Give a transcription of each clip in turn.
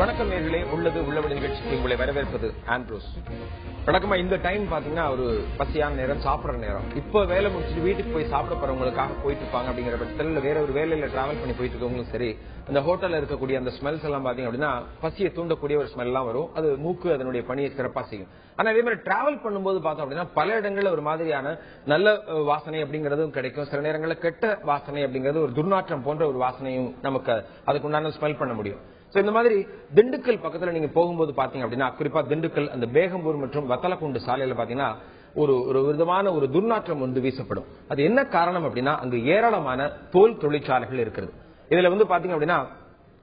வணக்கம் நேயர்களே, உள்ளது உள்ளபடி நிகழ்ச்சிக்கு உங்களை வரவேற்பது ஆண்ட்ரூஸ். வழக்கமா இந்த டைம் பாத்தீங்கன்னா ஒரு பசியான நேரம், சாப்பிடுற நேரம். இப்ப வேலை முடிச்சுட்டு வீட்டுக்கு போய் சாப்பிட போறவங்களுக்காக போயிட்டு இருப்பாங்க. அப்படிங்கிற பட்சத்தில் வேற ஒரு வேலையில டிராவல் பண்ணி போயிட்டு இருக்கவங்களும் சரி, அந்த ஹோட்டல்ல இருக்கக்கூடிய அந்த ஸ்மெல்ஸ் எல்லாம் பாத்தீங்க அப்படின்னா பசியை தூண்டக்கூடிய ஒரு ஸ்மெல் எல்லாம் வரும். அது மூக்கு அதனுடைய பணியை சிறப்பா செய்யும். ஆனா அதே மாதிரி டிராவல் பண்ணும்போது பார்த்தோம் அப்படின்னா பல இடங்கள்ல ஒரு மாதிரியான நல்ல வாசனை அப்படிங்கறதும் கிடைக்கும். சில நேரங்களில் கெட்ட வாசனை அப்படிங்கிறது ஒரு துர்நாற்றம் போன்ற ஒரு வாசனையும் நமக்கு அதுக்குண்டான ஸ்மெல் பண்ண முடியும். இந்த மாதிரி திண்டுக்கல் பக்கத்துல நீங்க போகும்போது பாத்தீங்க அப்படின்னா, குறிப்பா திண்டுக்கல் அந்த பேகம்பூர் மற்றும் வத்தலக்குண்டு சாலையில பாத்தீங்கன்னா ஒரு விதமான ஒரு துர்நாற்றம் வந்து வீசப்படும். அது என்ன காரணம் அப்படின்னா, அங்கு ஏராளமான தோல் தொழிற்சாலைகள் இருக்கிறது. இதுல பாத்தீங்க அப்படின்னா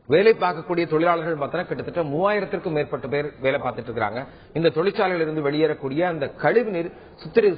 வேலை பார்க்கக்கூடிய தொழிலாளர்கள் பார்த்தா கிட்டத்தட்ட 3000க்கும் மேற்பட்ட பேர் வேலை பார்த்துட்டு இருக்காங்க. இந்த தொழிற்சாலையில் இருந்து வெளியேறக்கூடிய அந்த கழிவு நீர்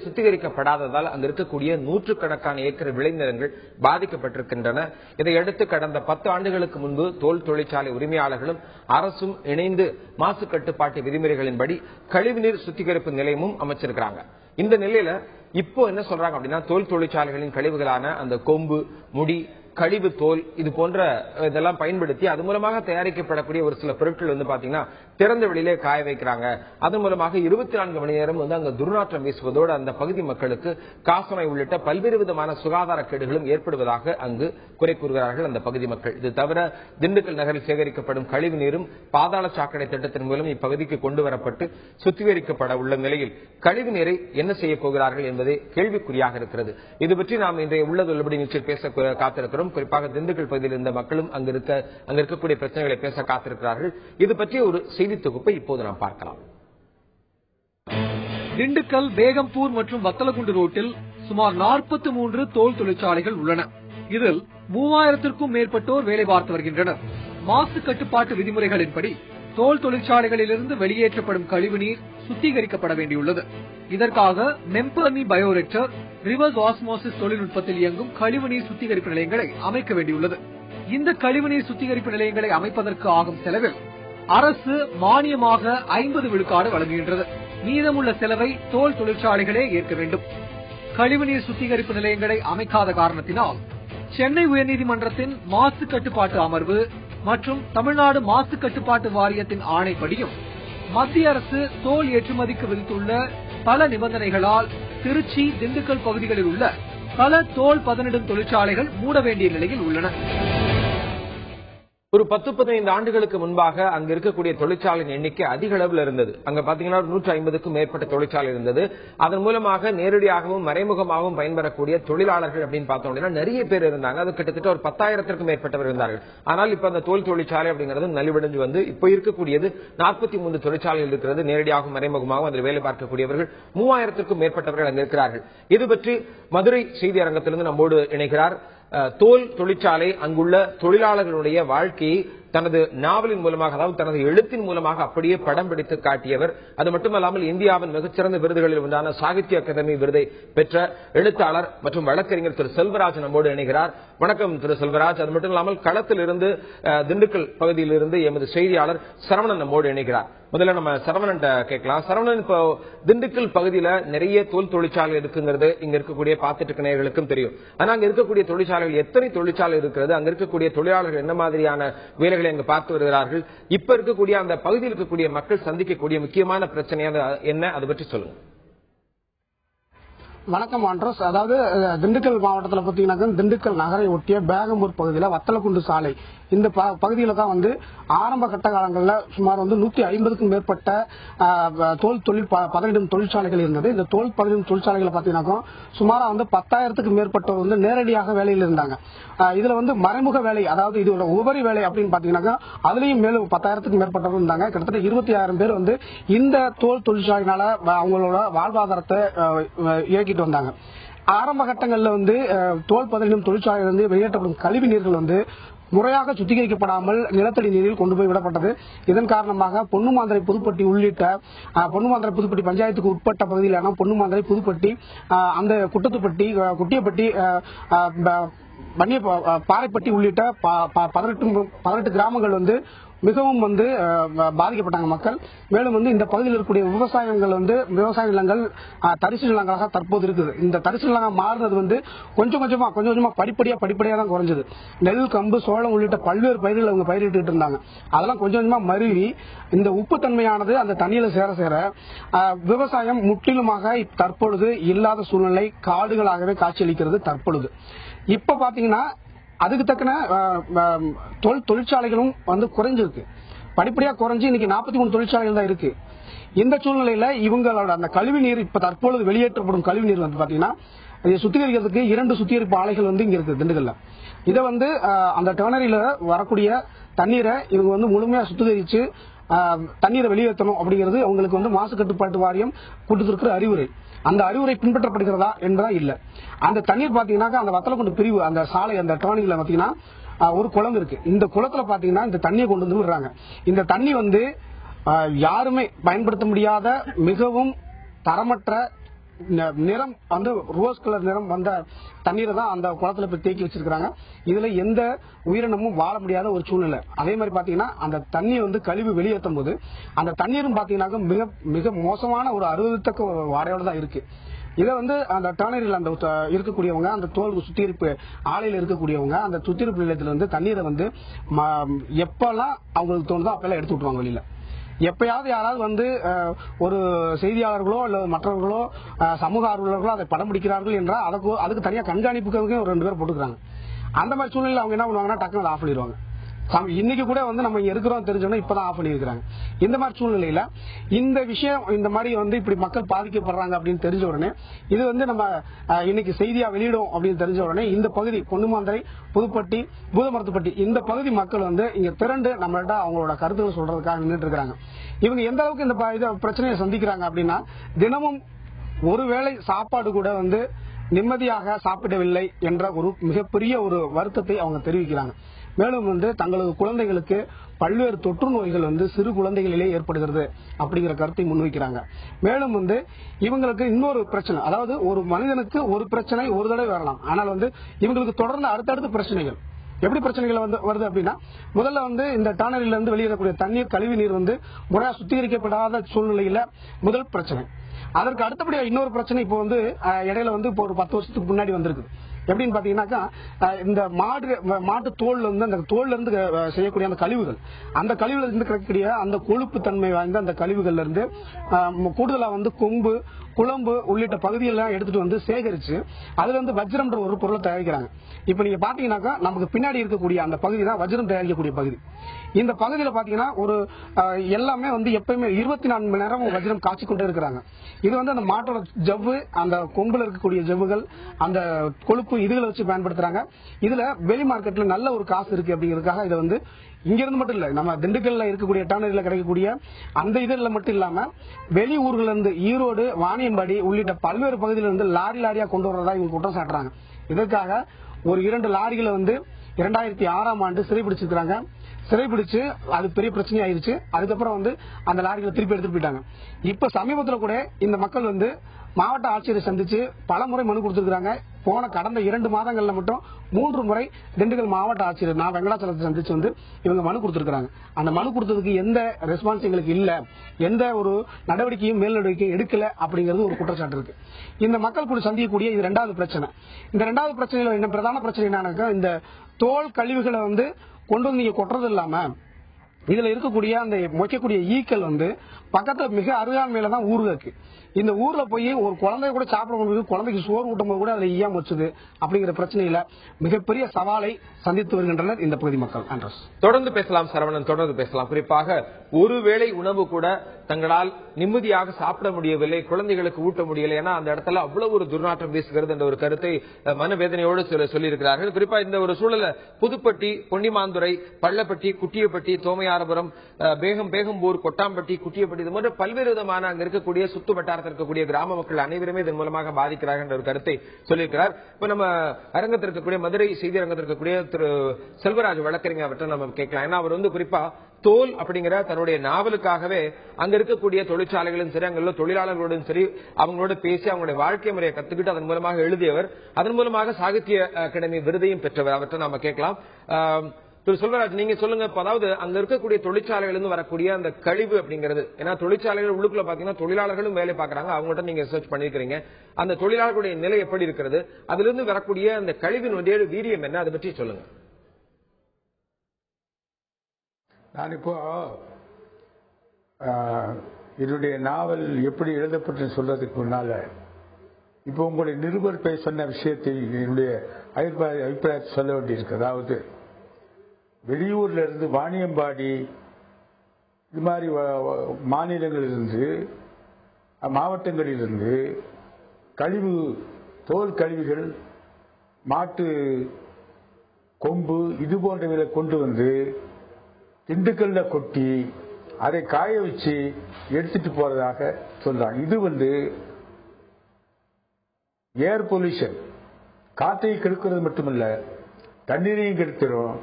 சுத்திகரிக்கப்படாததால் அங்க இருக்கக்கூடிய நூற்றுக்கணக்கான ஏக்கர் விளைநிலங்கள் பாதிக்கப்பட்டிருக்கின்றன. இதையடுத்து கடந்த 10 ஆண்டுகளுக்கு முன்பு தோல் தொழிற்சாலை உரிமையாளர்களும் அரசும் இணைந்து மாசு கட்டுப்பாட்டு விதிமுறைகளின்படி கழிவுநீர் சுத்திகரிப்பு நிலையமும் அமைச்சிருக்கிறாங்க. இந்த நிலையில இப்போ என்ன சொல்றாங்க அப்படின்னா, தோல் தொழிற்சாலைகளின் கழிவுகளான அந்த கொம்பு, முடி, கழிவு தோல் இது போன்ற இதெல்லாம் பயன்படுத்தி அது மூலமாக தயாரிக்கப்படக்கூடிய ஒரு சில பொருட்கள் பாத்தீங்கன்னா திறந்த வெளியிலே காய வைக்கிறாங்க. அதன் மூலமாக 24 மணி நேரம் அங்க துர்நாற்றம் வீசுவதோடு அந்த பகுதி மக்களுக்கு காசநோய் உள்ளிட்ட பல்வேறு விதமான சுகாதார கேடுகளும் ஏற்படுவதாக அங்கு குறை கூறுகிறார்கள் அந்த பகுதி மக்கள். இது தவிர திண்டுக்கல் நகரில் சேகரிக்கப்படும் கழிவு நீரும் பாதாள சாக்கடை திட்டத்தின் மூலம் இப்பகுதிக்கு கொண்டு வரப்பட்டு சுத்திகரிக்கப்பட உள்ள நிலையில் கழிவு நீரை என்ன செய்ய போகிறார்கள் என்பதே கேள்விக்குறியாக இருக்கிறது. இது பற்றி நாம் இன்றைய உள்ளது உள்ளபடி நிகழ்ச்சியில் பேச காத்திருக்கிறோம். குறிப்பாக திண்டுக்கல் பகுதியில் இருந்த மக்களும் அங்க இருக்கக்கூடிய பிரச்சனைகளை பேச காத்திருக்கிறார்கள். இது பற்றிய ஒரு செய்தி தொகுப்பை இப்போது நாம் பார்க்கலாம். திண்டுக்கல் பேகம்பூர் மற்றும் வத்தலகுண்டு ரோட்டில் சுமார் 43 தோல் தொழிற்சாலைகள் உள்ளன. இதில் 3000க்கும் மேற்பட்டோர் வேலை பார்த்து வருகின்றனர். மாசு கட்டுப்பாட்டு விதிமுறைகளின்படி தோல் தொழிற்சாலைகளிலிருந்து வெளியேற்றப்படும் கழிவுநீர் சுத்திகரிக்கப்பட வேண்டியுள்ளது. இதற்காக மெம்பர்னி பயோரெக்டர், ரிவர்ஸ் ஆஸ்மோசிஸ் தொழில்நுட்பத்தில் இயங்கும் கழிவுநீர் சுத்திகரிப்பு நிலையங்களை அமைக்க வேண்டியுள்ளது. இந்த கழிவுநீர் சுத்திகரிப்பு நிலையங்களை அமைப்பதற்கு ஆகும் செலவில் அரசு மானியமாக 50 விழுக்காடு வழங்குகின்றது. மீதமுள்ள செலவை தோல் தொழிற்சாலைகளே ஏற்க வேண்டும். கழிவுநீர் சுத்திகரிப்பு நிலையங்களை அமைக்காத காரணத்தினால் சென்னை உயர்நீதிமன்றத்தின் மாசு கட்டுப்பாட்டு அமர்வு மற்றும் தமிழ்நாடு மாசு கட்டுப்பாட்டு வாரியத்தின் ஆணைப்படியும் மத்திய அரசு தோல் ஏற்றுமதிக்கு விதித்துள்ள பல நிபந்தனைகளால் திருச்சி, திண்டுக்கல் பகுதிகளில் உள்ள பல தோல் பதனிடும் தொழிற்சாலைகள் மூட வேண்டிய நிலையில் உள்ளன. ஒரு 10-15 ஆண்டுகளுக்கு முன்பாக அங்க இருக்கக்கூடிய தொழிற்சாலையின் எண்ணிக்கை அதிக அளவில் இருந்தது. அங்க பாத்தீங்கன்னா 150க்கும் மேற்பட்ட தொழிற்சாலை இருந்தது. அதன் மூலமாக நேரடியாகவும் மறைமுகமாகவும் பயன்பெறக்கூடிய தொழிலாளர்கள் அப்படின்னு பார்த்தோம் அப்படின்னா நிறைய பேர் இருந்தாங்க. அது கிட்டத்தட்ட ஒரு 10,000க்கும் மேற்பட்டவர் இருந்தார்கள். ஆனால் இப்ப அந்த தோல் தொழிற்சாலை அப்படிங்கிறது நலிவடைஞ்சு இப்ப இருக்கக்கூடியது 43 தொழிற்சாலைகள் இருக்கிறது. நேரடியாகவும் மறைமுகமாகவும் அதில் வேலை பார்க்கக்கூடியவர்கள் 3000க்கும் மேற்பட்டவர்கள் அங்க இருக்கிறார்கள். இது பற்றி மதுரை செய்தி அரங்கத்திலிருந்து நம்மோடு இணைகிறார். தோல் தொழிற்சாலை அங்குள்ள தொழிலாளர்களுடைய வாழ்க்கையை தனது நாவலின் மூலமாக, அதாவது தனது எழுத்தின் மூலமாக அப்படியே படம் பிடித்து காட்டியவர். அது மட்டுமல்லாமல் இந்தியாவின் மிகச்சிறந்த விருதுகளில் ஒன்றான சாகித்ய அகாதமி விருதை பெற்ற எழுத்தாளர் மற்றும் வழக்கறிஞர் திரு செல்வராஜ் நம்மோடு இணைகிறார். வணக்கம் திரு செல்வராஜ். அது மட்டும் இல்லாமல் களத்தில் இருந்து திண்டுக்கல் பகுதியில் இருந்து எமது செய்தியாளர் சரவணன் நம்மோடு இணைகிறார். முதல்ல நம்ம சரவணன் கேட்கலாம். சரவணன், இப்போ திண்டுக்கல் பகுதியில நிறைய தோல் தொழிற்சாலை இருக்குங்கிறது இங்க இருக்கக்கூடிய பார்த்துட்டு இருக்க நேயர்களுக்கும் தெரியும். ஆனா அங்க இருக்கக்கூடிய தொழிற்சாலைகள் எத்தனை தொழிற்சாலை இருக்கிறது, அங்க இருக்கக்கூடிய தொழிலாளர்கள் என்ன மாதிரியான வேலைகளை அங்க பார்த்து வருகிறார்கள், இப்ப இருக்கக்கூடிய அந்த பகுதியில் இருக்கக்கூடிய மக்கள் சந்திக்கக்கூடிய முக்கியமான பிரச்சனையாக என்ன, அதை பற்றி சொல்லுங்க. வணக்கம் ஆண்ட்ரோஸ். அதாவது திண்டுக்கல் மாவட்டத்தில் பார்த்தீங்கன்னா திண்டுக்கல் நகரை ஒட்டிய பேகம்பூர் பகுதியில் வத்தலக்குண்டு சாலை இந்த பகுதியில் தான் ஆரம்ப கட்ட காலங்களில் சுமார் 150க்கும் மேற்பட்ட தோல் பதனிடும் தொழிற்சாலைகள் இருந்தது. இந்த தோல் பதனிடும் தொழிற்சாலைகளை பார்த்தீங்கன்னா சுமாரா 10,000க்கும் மேற்பட்டவர் நேரடியாக வேலையில் இருந்தாங்க. இதுல மறைமுக வேலை, அதாவது இது ஒரு உபரி வேலை அப்படின்னு பாத்தீங்கன்னா அதுலயும் மேலும் 10,000க்கும் மேற்பட்டவர் இருந்தாங்க. கிட்டத்தட்ட 26,000 பேர் இந்த தோல் தொழிற்சாலையினால அவங்களோட வாழ்வாதாரத்தை இயக்கிட்டு வந்தாங்க. ஆரம்ப கட்டங்களில் தோல் பதனிடும் தொழிற்சாலையிலிருந்து வெளியேற்றப்படும் கழிவு நீர்கள் முறையாக சுத்திகரிக்கப்படாமல் நிலத்தடி நீரில் கொண்டு போய் விடப்பட்டது. இதன் காரணமாக பொன்னுமாந்தரை, புதுப்பட்டி உள்ளிட்ட பொன்னுமாந்தரை, புதுப்பட்டி பஞ்சாயத்துக்கு உட்பட்ட பகுதியிலான பொன்னுமாந்தரை, புதுப்பட்டி, அந்த குட்டத்துப்பட்டி, குட்டியப்பட்டி, பாறைப்பட்டி உள்ளிட்ட 18 கிராமங்கள் மிகவும் வந்து பாதிக்கப்பட்டாங்க மக்கள். மேலும் வந்து இந்த பகுதியில் இருக்கக்கூடிய விவசாயங்கள் வந்து விவசாய நிலங்கள் தரிசு நிலங்களாக தற்போது இருக்குது. இந்த தரிசு நிலங்கள் மாறுறது வந்து கொஞ்சம் கொஞ்சமா படிப்படியா தான் குறைஞ்சது. நெல், கம்பு, சோளம் உள்ளிட்ட பல்வேறு பயிர்கள் அவங்க பயிரிட்டு இருந்தாங்க. அதெல்லாம் கொஞ்சம் கொஞ்சமா மருவி இந்த உப்புத்தன்மையானது அந்த தண்ணியில சேர விவசாயம் முற்றிலுமாக தற்பொழுது இல்லாத சூழ்நிலை காடுகளாகவே காட்சியளிக்கிறது. தற்பொழுது இப்ப பாத்தீங்கன்னா அதுக்கு தக்கன தொழிற்சாலைகளும் வந்து குறைஞ்சிருக்கு. படிப்படியா குறைஞ்சு இன்னைக்கு 43 தொழிற்சாலைகள் தான் இருக்கு. இந்த சூழ்நிலையில இவங்களோட அந்த கழிவு நீர் இப்ப தற்பொழுது வெளியேற்றப்படும் கழிவு நீர் வந்து பாத்தீங்கன்னா இதை சுத்திகரிக்கிறதுக்கு 2 சுத்திகரிப்பு ஆலைகள் வந்து இங்க இருக்கு திண்டுக்கல்ல. இதை வந்து அந்த டர்னரியில வரக்கூடிய தண்ணீரை இவங்க வந்து முழுமையா சுத்திகரிச்சு தண்ணீரை வெளியேற்றணும் அப்படிங்கிறது அவங்களுக்கு வந்து மாசு கட்டுப்பாட்டு வாரியம் கொடுத்திருக்கிற அறிவுரை. அந்த அறிவுரை பின்பற்றப்படுகிறதா என்பதா இல்ல. அந்த தண்ணீர் பாத்தீங்கன்னா அந்த வத்தலக்குண்டு பிரிவு அந்த சாலை அந்த டர்னிங்ல பாத்தீங்கன்னா ஒரு குளம் இருக்கு. இந்த குளத்துல பாத்தீங்கன்னா இந்த தண்ணியை கொண்டு வந்து விடுறாங்க. இந்த தண்ணி வந்து யாருமே பயன்படுத்த முடியாத மிகவும் தரமற்ற நிறம் வந்து ரோஸ் கலர் நிறம் வந்த தண்ணீரை தான் அந்த குளத்துல போய் தேக்கி வச்சிருக்காங்க. இதுல எந்த உயிரினமும் வாழ முடியாத ஒரு சூழ்நிலை. அதே மாதிரி பாத்தீங்கன்னா அந்த தண்ணி வந்து கழிவு வெளியேற்றும் போது அந்த தண்ணீரும் பாத்தீங்கன்னா மிக மிக மோசமான ஒரு அருவத்தக்க வாடையோட தான் இருக்கு. இதை வந்து அந்த டர்னரியில் அந்த இருக்கக்கூடியவங்க அந்த தோல் சுத்திகரிப்பு ஆலையில் இருக்கக்கூடியவங்க அந்த சுத்திகரிப்பு நிலையத்தில் வந்து தண்ணீரை வந்து எப்பெல்லாம் அவங்களுக்கு தோணுதோ அப்பெல்லாம் எடுத்து விட்டுருவாங்க வெளியில. எப்பயாவது யாராவது வந்து ஒரு செய்தியாளர்களோ அல்ல மற்றவர்களோ சமூக ஆர்வலர்களோ அதை படம் பிடிக்கிறார்கள் என்றால் அதுக்கு தனியா கண்காணிப்புக்கு ஒரு 2 பேர் போட்டுக்கிறாங்க. அந்த மாதிரி சூழ்நிலை அவங்க என்ன பண்ணுவாங்கன்னா டக்குனு அதை ஆஃப் பண்ணிடுவாங்க. இன்னைக்கு கூட வந்து நம்ம இங்க இருக்கிறோம் தெரிஞ்சோன்னா இப்பதான் ஆஃப் பண்ணிருக்காங்க. இந்த மாதிரி சூழ்நிலையில இந்த விஷயம் இந்த மாதிரி வந்து இப்படி மக்கள் பாதிக்கப்படுறாங்க அப்படின்னு தெரிஞ்ச உடனே இது வந்து நம்ம இன்னைக்கு செய்தியா வெளியிடும் அப்படின்னு தெரிஞ்ச உடனே இந்த பகுதி பொன்னுமாந்தரை, புதுப்பட்டி, பூதமரத்துப்பட்டி இந்த பகுதி மக்கள் வந்து இங்க திரண்டு நம்மள்ட்ட அவங்களோட கருத்துக்கள் சொல்றதுக்காக நின்றுட்டு இருக்காங்க. இவங்க எந்த அளவுக்கு இந்த பிரச்சனையை சந்திக்கிறாங்க அப்படின்னா தினமும் ஒருவேளை சாப்பாடு கூட வந்து நிம்மதியாக சாப்பிடவில்லை என்ற ஒரு மிகப்பெரிய ஒரு வருத்தத்தை அவங்க தெரிவிக்கிறாங்க. மேலும் வந்து தங்களது குழந்தைகளுக்கு பல்வேறு தொற்று நோய்கள் வந்து சிறு குழந்தைகளிலே ஏற்படுகிறது அப்படிங்கிற கருத்தை முன்வைக்கிறாங்க. மேலும் வந்து இவங்களுக்கு இன்னொரு பிரச்சனை, அதாவது ஒரு மனிதனுக்கு ஒரு பிரச்சனை ஒரு தடவை வரலாம், ஆனால் வந்து இவங்களுக்கு தொடர்ந்து அடுத்தடுத்த பிரச்சனைகள். எப்படி பிரச்சனைகள் வந்து வருது அப்படின்னா முதல்ல வந்து இந்த டர்னரியில இருந்து வெளியேறக்கூடிய தண்ணீர் கழிவு நீர் வந்து முறையா சுத்திகரிக்கப்படாத சூழ்நிலையில முதல் பிரச்சனை. அதற்கு அடுத்தபடியா இன்னொரு பிரச்சனை இப்போ வந்து இடையில வந்து இப்போ ஒரு 10 வருஷத்துக்கு முன்னாடி வந்திருக்கு. எப்படின்னு பாத்தீங்கன்னாக்கா இந்த மாட்டு தோல்ல இருந்து அந்த தோல்ல இருந்து செய்யக்கூடிய அந்த கழிவுகள், அந்த கழிவுல இருந்து கிடைக்கக்கூடிய அந்த கொழுப்பு தன்மை வாய்ந்த அந்த கழிவுகள்ல இருந்து கூடுதலா வந்து கொம்பு, குழம்பு உள்ளிட்ட பகுதியெல்லாம் எடுத்துட்டு வந்து சேகரிச்சு அதுல இருந்து வஜ்ரம்ன்ற ஒரு பொருளை தயாரிக்கிறாங்க. இப்ப நீங்க பாத்தீங்கன்னாக்கா நமக்கு பின்னாடி இருக்கக்கூடிய அந்த பகுதி தான் வஜ்ரம் தயாரிக்கக்கூடிய பகுதி. இந்த பகுதியில பாத்தீங்கன்னா ஒரு எல்லாமே வந்து எப்பயுமே 24 மணி நேரம் வஜ்ரம் காய்ச்சி கொண்டே இருக்கிறாங்க. இது வந்து அந்த மாட்டோட ஜவ்வு, அந்த கொம்புல இருக்கக்கூடிய ஜவ்வுகள், அந்த கொழுப்பு இதுகளை வச்சு பயன்படுத்துறாங்க. இதுல வெளி மார்க்கெட்ல நல்ல ஒரு காசு இருக்கு அப்படிங்கிறதுக்காக இதை வந்து இங்கிருந்து மட்டும் இல்ல, நம்ம திண்டுக்கல்ல இருக்கக்கூடிய டர்னரியில கிடைக்கக்கூடிய அந்த இதுல மட்டும் இல்லாம வெளி ஊர்கள்ல இருந்து ஈரோடு, வாணியம்பாடி உள்ளிட்ட பல்வேறு பகுதியில இருந்து லாரியா கொண்டு வரதா இவங்க குற்றம் சாட்டுறாங்க. இதற்காக ஒரு 2 லாரிகளை வந்து 2006ஆம் ஆண்டு சிறைபிடிச்சிருக்காங்க. சிறைபிடிச்சு அது பெரிய பிரச்சனை ஆயிருச்சு. அதுக்கப்புறம் வந்து அந்த லாரிகளை திருப்பி எடுத்துட்டு போயிட்டாங்க. இப்ப சமீபத்துல கூட இந்த மக்கள் வந்து மாவட்ட ஆட்சியரை சந்திச்சு பல முறை மனு கொடுத்திருக்காங்க. போன கடந்த 2 மாதங்கள்ல மட்டும் 3 முறை திண்டுக்கல் மாவட்ட ஆட்சியர் நான் வெங்கடாச்சலத்தை சந்திச்சு வந்து இவங்க மனு கொடுத்திருக்காங்க. அந்த மனு கொடுத்ததுக்கு எந்த ரெஸ்பான்ஸ் எங்களுக்கு இல்ல, எந்த ஒரு நடவடிக்கையும் மேல் நடவடிக்கையும் எடுக்கல அப்படிங்கிறது ஒரு குற்றச்சாட்டு இருக்கு. இந்த மக்கள் கூட சந்திக்கக்கூடிய இது 2வது பிரச்சனை. இந்த 2வது பிரச்சனையில என்ன பிரதான பிரச்சனை என்னன்னாக்கா இந்த தோல் கழிவுகளை வந்து கொண்டு வந்து நீங்க கொட்டுறது இல்லாம இதுல இருக்கக்கூடிய அந்த மொய்க்கக்கூடிய ஈக்கள் வந்து பக்கத்துல மிக அருகாமையில தான் ஊர்ல இருக்கு. இந்த ஊர்ல போய் ஒரு குழந்தைய கூட சாப்பிட முடியுது, குழந்தைக்கு சோறு ஊட்டும் போது கூட அதுல ஈயாம வச்சுது அப்படிங்கிற பிரச்சனையில மிகப்பெரிய சவாலை சந்தித்து வருகின்றனர் இந்த பகுதி மக்கள். தொடர்ந்து பேசலாம் சரவணன், தொடர்ந்து பேசலாம். குறிப்பாக ஒருவேளை உணவு கூட தங்களால் நிம்மதியாக சாப்பிட முடியவில்லை, குழந்தைகளுக்கு ஊட்ட முடியல, ஏன்னா அந்த இடத்துல அவ்வளவு ஒரு துர்நாற்றம் வீசுகிறது என்ற ஒரு கருத்தை மனவேதனையோடு சொல்லியிருக்கிறார்கள். குறிப்பா இந்த ஒரு சூழல புதுப்பட்டி, பொன்னிமாந்துறை, பள்ளப்பட்டி, குட்டியப்பட்டி, தோமையாரபுரம், பேகம்பூர், கொட்டாம்பட்டி, குட்டியப்பட்டி இது போன்ற பல்வேறு விதமான அங்க இருக்கக்கூடிய சுத்து வட்டாரத்தில் இருக்கக்கூடிய கிராம மக்கள் அனைவருமே இதன் மூலமாக பாதிக்கிறார்கள் என்ற ஒரு கருத்தை சொல்லியிருக்கிறார். இப்ப நம்ம அரங்கத்தில் இருக்கக்கூடிய மதுரை செய்தி அரங்கத்தில் இருக்கக்கூடிய திரு செல்வராஜ் வழக்கறிஞர் அவற்றை நம்ம கேட்கலாம். ஏன்னா அவர் வந்து குறிப்பா தோல் அப்படிங்கிற தன்னுடைய நாவலுக்காகவே அங்க இருக்கக்கூடிய தொழிற்சாலைகளும் சரி, அங்குள்ள தொழிலாளர்களுடன் சரி அவங்களோட பேசி அவங்களுடைய வாழ்க்கை முறையை கத்துக்கிட்டு அதன் மூலமாக எழுதியவர், அதன் மூலமாக சாகித்ய அகாடமி விருதையும் பெற்றவர். அவற்றை நாம கேட்கலாம். திரு செல்வராஜ், நீங்க சொல்லுங்க. அதாவது அங்க இருக்கக்கூடிய தொழிற்சாலைகள் இருந்து வரக்கூடிய அந்த கழிவு அப்படிங்கிறது, ஏன்னா தொழிற்சாலைகள் உள்ளுக்குள்ள பாத்தீங்கன்னா தொழிலாளர்களும் வேலை பார்க்கறாங்க, அவங்கள்ட்ட நீங்க ரிசர்ச் பண்ணிருக்கீங்க. அந்த தொழிலாளர்களுடைய நிலை எப்படி இருக்கிறது, அதுல இருந்து வரக்கூடிய அந்த கழிவின் வீரியம் என்ன, அதை பற்றி சொல்லுங்க. நான் இப்போ என்னுடைய நாவல் எப்படி எழுதப்பட்டு சொல்றதுக்கு முன்னால இப்போ உங்களுடைய நிருபர் பேர் சொன்ன விஷயத்தை என்னுடைய அபிப்பிராயத்தை சொல்ல வேண்டியிருக்கு. அதாவது வெளியூர்ல இருந்து வாணியம்பாடி இது மாதிரி மாநிலங்களிலிருந்து மாவட்டங்களிலிருந்து கழிவு, தோல் கழிவுகள், மாட்டு கொம்பு இது போன்றவர்களை கொண்டு வந்து திண்டுக்கல்ல கொட்டி அதை காய வச்சு எடுத்துட்டு போறதாக சொல்றாங்க. இது ஏர் பொல்யூஷன், காற்றை கெடுக்கிறது மட்டுமல்ல, தண்ணீரையும் கெடுக்கிறோம்,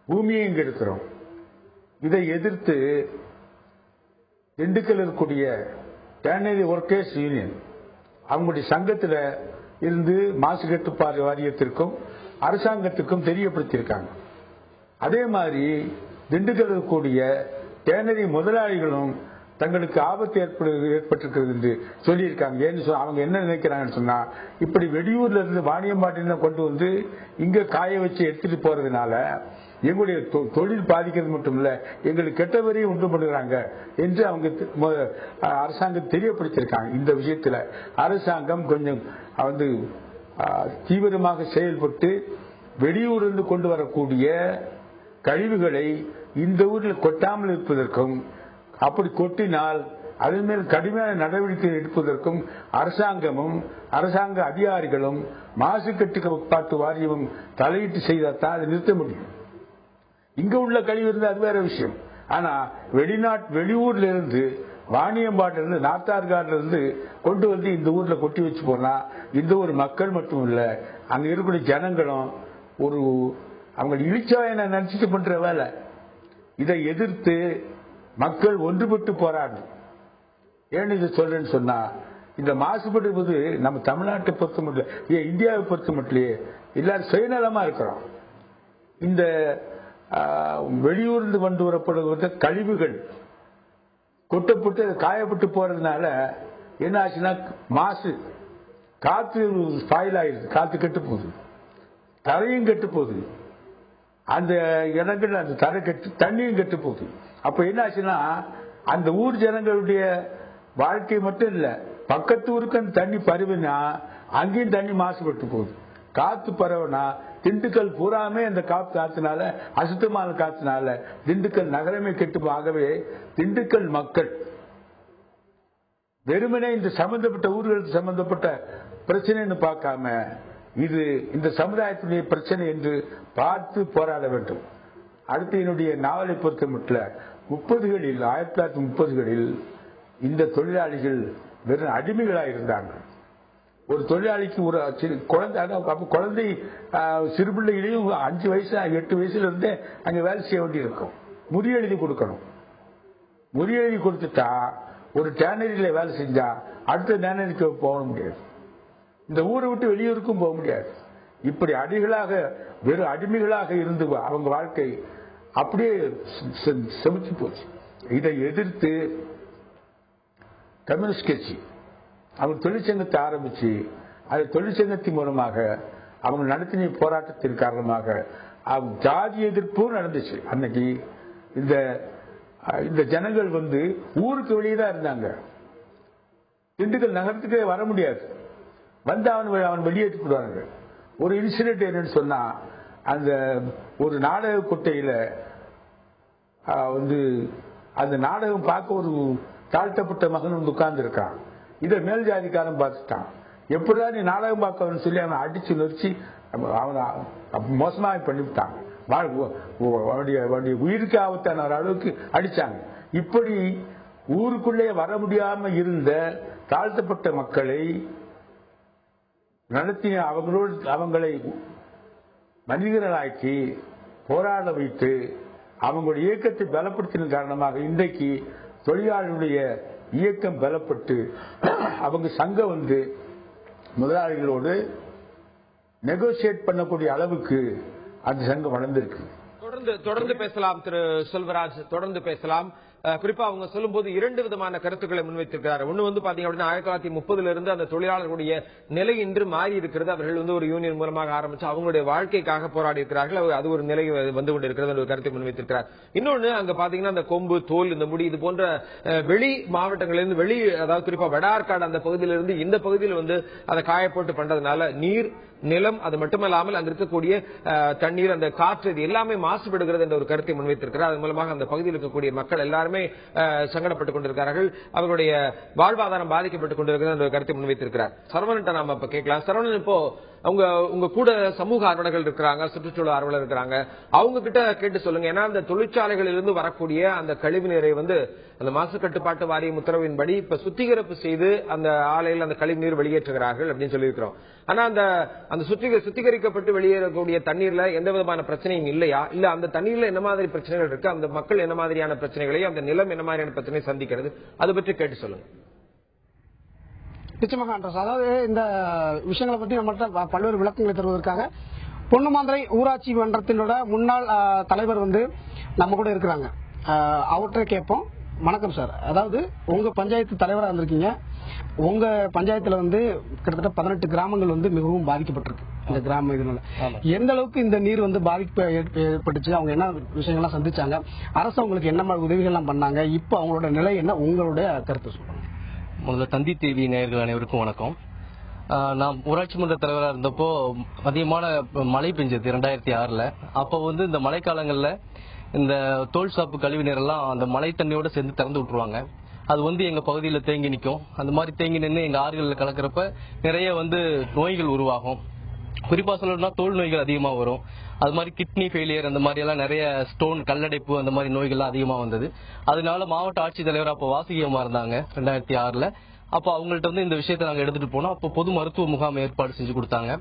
பூமியையும் கெடுக்கிறோம். இதை எதிர்த்து திண்டுக்கல் இருக்கக்கூடிய டேனரி ஒர்க்கர்ஸ் யூனியன் அவங்களுடைய சங்கத்தில் இருந்து மாசு கட்டுப்பாடு வாரியத்திற்கும் அரசாங்கத்திற்கும் தெரியப்படுத்தியிருக்காங்க. அதே மாதிரி திண்டுக்கல் இருக்கக்கூடிய டேனரி முதலாளிகளும் தங்களுக்கு ஆபத்து ஏற்பட்டிருக்கிறது என்று சொல்லியிருக்காங்க. ஏன்னு அவங்க என்ன நினைக்கிறாங்கன்னு சொன்னா, இப்படி வெளியூர்ல இருந்து வாணியம்பாட்டில கொண்டு வந்து இங்க காய வச்சு எடுத்துட்டு போறதுனால எங்களுடைய தொழில் பாதிக்கிறது மட்டும் இல்ல, எங்களுக்கு கெட்ட வரையும் உண்டு பண்ணுறாங்க என்று அவங்க அரசாங்கம் தெரியப்படுத்தியிருக்காங்க. இந்த விஷயத்துல அரசாங்கம் கொஞ்சம் தீவிரமாக செயல்பட்டு வெளியூரிலிருந்து கொண்டு வரக்கூடிய கழிவுகளை இந்த ஊரில் கொட்டாமல் இருப்பதற்கும், அப்படி கொட்டினால் அதன் மேல் கடுமையான நடவடிக்கை எடுப்பதற்கும் அரசாங்கமும் அரசாங்க அதிகாரிகளும் மாசு கட்டுப்பாட்டு வாரியமும் தலையிட்டு செய்தால்தான் அதை நிறுத்த முடியும். இங்க உள்ள கழிவு இருந்து அது வேற விஷயம். ஆனா வெளியூர்ல இருந்து வாணியம்பாட்டில இருந்து நார்த்தார்காட்ல இருந்து கொண்டு வந்து இந்த ஊர்ல கொட்டி வச்சு போனா இந்த ஒரு மக்கள் மட்டும் இல்ல, அங்க இருக்கக்கூடிய ஜனங்களும் அவங்க இழிச்சாயனை நினைச்சிட்டு பண்ற வேலை. இதை எதிர்த்து மக்கள் ஒன்றுபட்டு போராடணும். ஏன்னு இதை சொல்றேன்னு சொன்னா, இந்த மாசுபடுவது நம்ம தமிழ்நாட்டை பொறுத்த மட்டும், இந்தியாவை பொறுத்த மட்டும் எல்லாரும் சுயநலமா இருக்கிறோம். இந்த வெளியூர்ந்து கொண்டு வரப்படுகிற கழிவுகள் கொட்டப்பட்டு காயப்பட்டு போறதுனால என்ன ஆச்சுன்னா, மாசு காத்து ஸ்பாயில் ஆயிடுது, காத்து கெட்டு போகுது, தரையும் கெட்டு போகுது, அந்த இடங்கள் அந்த தரை கெட்டு தண்ணியும் கெட்டு போகுது. அப்ப என்ன ஆச்சுன்னா, அந்த ஊர் ஜனங்களுடைய வாழ்க்கை மட்டும் இல்ல, பக்கத்து ஊருக்கு அந்த தண்ணி பரவினா அங்கேயும் தண்ணி மாசுபட்டு போகுது. காத்து பரவனா திண்டுக்கல் பூராமே அந்த காத்துனால, அசுத்தமான காத்துனால திண்டுக்கல் நகரமே கெட்டு. ஆகவே திண்டுக்கல் மக்கள் வெறுமனே இந்த சம்பந்தப்பட்ட ஊர்களுக்கு சம்பந்தப்பட்ட பிரச்சனைன்னு பார்க்காம இது இந்த சமுதாயத்துடைய பிரச்சனை என்று பார்த்து போராட வேண்டும். அடுத்து என்னுடைய நாவலை பொறுத்த மட்டும் 1930களில் இந்த தொழிலாளிகள் வெறும் அடிமைகளாக இருந்தாங்க. ஒரு தொழிலாளிக்கு ஒரு குழந்தை சிறுபிள்ளைகளையும் 5 வயசு 8 வயசுல இருந்தே அங்க வேலை செய்ய வேண்டி இருக்கும். முறியெழுதி கொடுக்கணும். முறியெழுதி கொடுத்துட்டா ஒரு டேனரியில வேலை செஞ்சா அடுத்த டேனரிக்கு போக முடியாது, இந்த ஊரை விட்டு வெளியூருக்கும் போக முடியாது. இப்படி வெறும் அடிமைகளாக இருந்து அவங்க வாழ்க்கை அப்படியே செமிச்சு போச்சு. இதை எதிர்த்து கம்யூனிஸ்ட் கட்சி அவங்க தொழிற்சங்கத்தை ஆரம்பிச்சு, அது தொழிற்சங்கத்தின் மூலமாக அவங்க நடத்தின போராட்டத்தின் காரணமாக ஜாதி எதிர்ப்பும் நடந்துச்சு. அன்னைக்கு இந்த ஜனங்கள் ஊருக்கு வெளியே தான் இருந்தாங்க, திண்டுக்கல் நகரத்துக்கே வர முடியாது, வந்து அவன் வெளியேற்றிடுவாங்க. ஒரு இன்சிடென்ட் என்னன்னு சொன்னா, அந்த ஒரு நாடக கொட்டையில அந்த நாடகம் பார்க்க ஒரு தாழ்த்தப்பட்ட மகன் உட்கார்ந்து இருக்கான். இதை மேல் ஜாதிக்காரன் பார்த்துட்டான். எப்படிதான் நீ நாடகம் பார்க்கணும்னு சொல்லி அவனை அடிச்சு நொறிச்சு அவனை மோசமாக பண்ணிவிட்டாங்க. அவனுடைய உயிருக்கு ஆபத்தான அளவுக்கு அடிச்சாங்க. இப்படி ஊருக்குள்ளே வர முடியாம இருந்த தாழ்த்தப்பட்ட மக்களை நடத்திய அவங்களை மனிதர்களாக்கி போராட வைத்து அவங்களுடைய இயக்கத்தை பலப்படுத்தின காரணமாக இன்றைக்கு தொழிலாளர்களுடைய இயக்கம் பலப்பட்டு அவங்க சங்கம் முதலாளிகளோடு நெகோசியேட் பண்ணக்கூடிய அளவுக்கு அந்த சங்கம் வளர்ந்திருக்கு. தொடர்ந்து பேசலாம் திரு செல்வராஜ், தொடர்ந்து பேசலாம். குறிப்பா அவங்க சொல்லும்போது 2 விதமான கருத்துக்களை முன்வைத்திருக்கிறார். ஒண்ணு வந்து பாத்தீங்க அப்படின்னா 1930 இருந்து அந்த தொழிலாளர்களுடைய நிலை இன்று மாறி இருக்கிறது. அவர்கள் வந்து ஒரு யூனியன் மூலமாக ஆரம்பிச்சு அவங்களுடைய வாழ்க்கைக்காக போராடி இருக்கிறார்கள். அது ஒரு நிலை வந்து கொண்டிருக்கிறது ஒரு கருத்தை முன்வைத்திருக்கிறார். இன்னொன்னு அங்க பாத்தீங்கன்னா அந்த கொம்பு, தோல், இந்த முடி, இது போன்ற வெளி மாவட்டங்களிலிருந்து அதாவது குறிப்பா வடார்காடு அந்த பகுதியிலிருந்து இந்த பகுதியில் வந்து அதை காய போட்டு பண்றதுனால நீர், நிலம், அது மட்டுமல்லாமல் அங்க இருக்கக்கூடிய தண்ணீர், அந்த காற்று, இது எல்லாமே மாசுபடுகிறது என்ற ஒரு கருத்தை முன்வைத்திருக்கிறார். அதன் மூலமாக அந்த பகுதியில் இருக்கக்கூடிய மக்கள் எல்லாருமே சங்கடப்பட்டுக் கொண்டிருக்கிறார்கள், அவர்களுடைய வாழ்வாதாரம் பாதிக்கப்பட்டுக் கொண்டிருக்கிறது என்ற ஒரு கருத்தை முன்வைத்திருக்கிறார். சரவணன் நாம இப்ப கேட்கலாம். சரவணன், இப்போ உங்க கூட சமூக ஆர்வலர்கள் இருக்கிறாங்க, சுற்றுச்சூழல் ஆர்வலர் இருக்கிறாங்க, அவங்க கிட்ட கேட்டு சொல்லுங்க. ஏன்னா அந்த தொழிற்சாலைகளிலிருந்து வரக்கூடிய அந்த கழிவு நீரை வந்து அந்த மாசு கட்டுப்பாட்டு வாரியம் உத்தரவின்படி இப்ப சுத்திகரிப்பு செய்து அந்த ஆலையில் அந்த கழிவு நீர் வெளியேற்றுகிறார்கள் அப்படின்னு சொல்லியிருக்கிறோம். ஆனா அந்த சுத்திகரிக்கப்பட்டு வெளியேறக்கூடிய தண்ணீர்ல எந்த விதமான பிரச்சனையும் இல்லையா? இல்ல அந்த தண்ணீர்ல என்ன மாதிரி பிரச்சனைகள் இருக்கு, அந்த மக்கள் என்ன மாதிரியான பிரச்சனைகளையும் அந்த நிலம் என்ன மாதிரியான பிரச்சனையை சந்திக்கிறது, அதை பற்றி கேட்டு சொல்லுங்க. நிச்சயமாக அதாவது இந்த விஷயங்களை பற்றி நம்மகிட்ட பல்வேறு விளக்கங்களை தருவதற்காக பொன்னுமாந்திரை ஊராட்சி மன்றத்தினோட முன்னாள் தலைவர் வந்து நம்ம கூட இருக்கிறாங்க. அவர்கிட்ட கேட்போம். வணக்கம் சார், அதாவது உங்க பஞ்சாயத்து தலைவராக இருந்திருக்கீங்க. உங்க பஞ்சாயத்துல வந்து கிட்டத்தட்ட 18 கிராமங்கள் வந்து மிகவும் பாதிக்கப்பட்டிருக்கு இந்த கிராம இதனால. எந்த அளவுக்கு இந்த நீர் வந்து பாதிப்பு ஏற்பட்டுச்சு, அவங்க என்ன விஷயங்கள்லாம் சந்திச்சாங்க, அரசு அவங்களுக்கு என்ன மாதிரி உதவிகள் எல்லாம் பண்ணாங்க, இப்ப அவங்களோட நிலை என்ன, உங்களுடைய கருத்து சொல்லுங்க. முதல்ல தந்தி டிவி நேயர்கள் அனைவருக்கும் வணக்கம். நான் ஊராட்சி மன்ற தலைவராக இருந்தப்போ அதிகமான மழை பெஞ்சது 2006. அப்போ வந்து இந்த மழைக்காலங்கள்ல இந்த தோல் சாப்பு கழிவு நீரெல்லாம் அந்த மழை தண்ணியோட சேர்ந்து திறந்து விட்டுருவாங்க. அது வந்து எங்க பகுதியில் தேங்கி நிற்கும். அந்த மாதிரி தேங்கி நின்று எங்க ஆறுகளில் கலக்கிறப்ப நிறைய வந்து நோய்கள் உருவாகும். குறிப்பா சொல்லணும்னா தோல் நோய்கள் அதிகமாக வரும். அது மாதிரி கிட்னி ஃபெயிலியர், அந்த மாதிரி எல்லாம் நிறைய ஸ்டோன், கல்லடைப்பு, அந்த மாதிரி நோய்கள்லாம் அதிகமா வந்தது. அதனால மாவட்ட ஆட்சித்தலைவர் அப்போ வாசுகியமா இருந்தாங்க 2006. அப்போ அவங்கள்ட்ட வந்து இந்த விஷயத்தை நாங்கள் எடுத்துட்டு போனோம். அப்போ பொது மருத்துவ முகாம் ஏற்பாடு செஞ்சு கொடுத்தாங்க.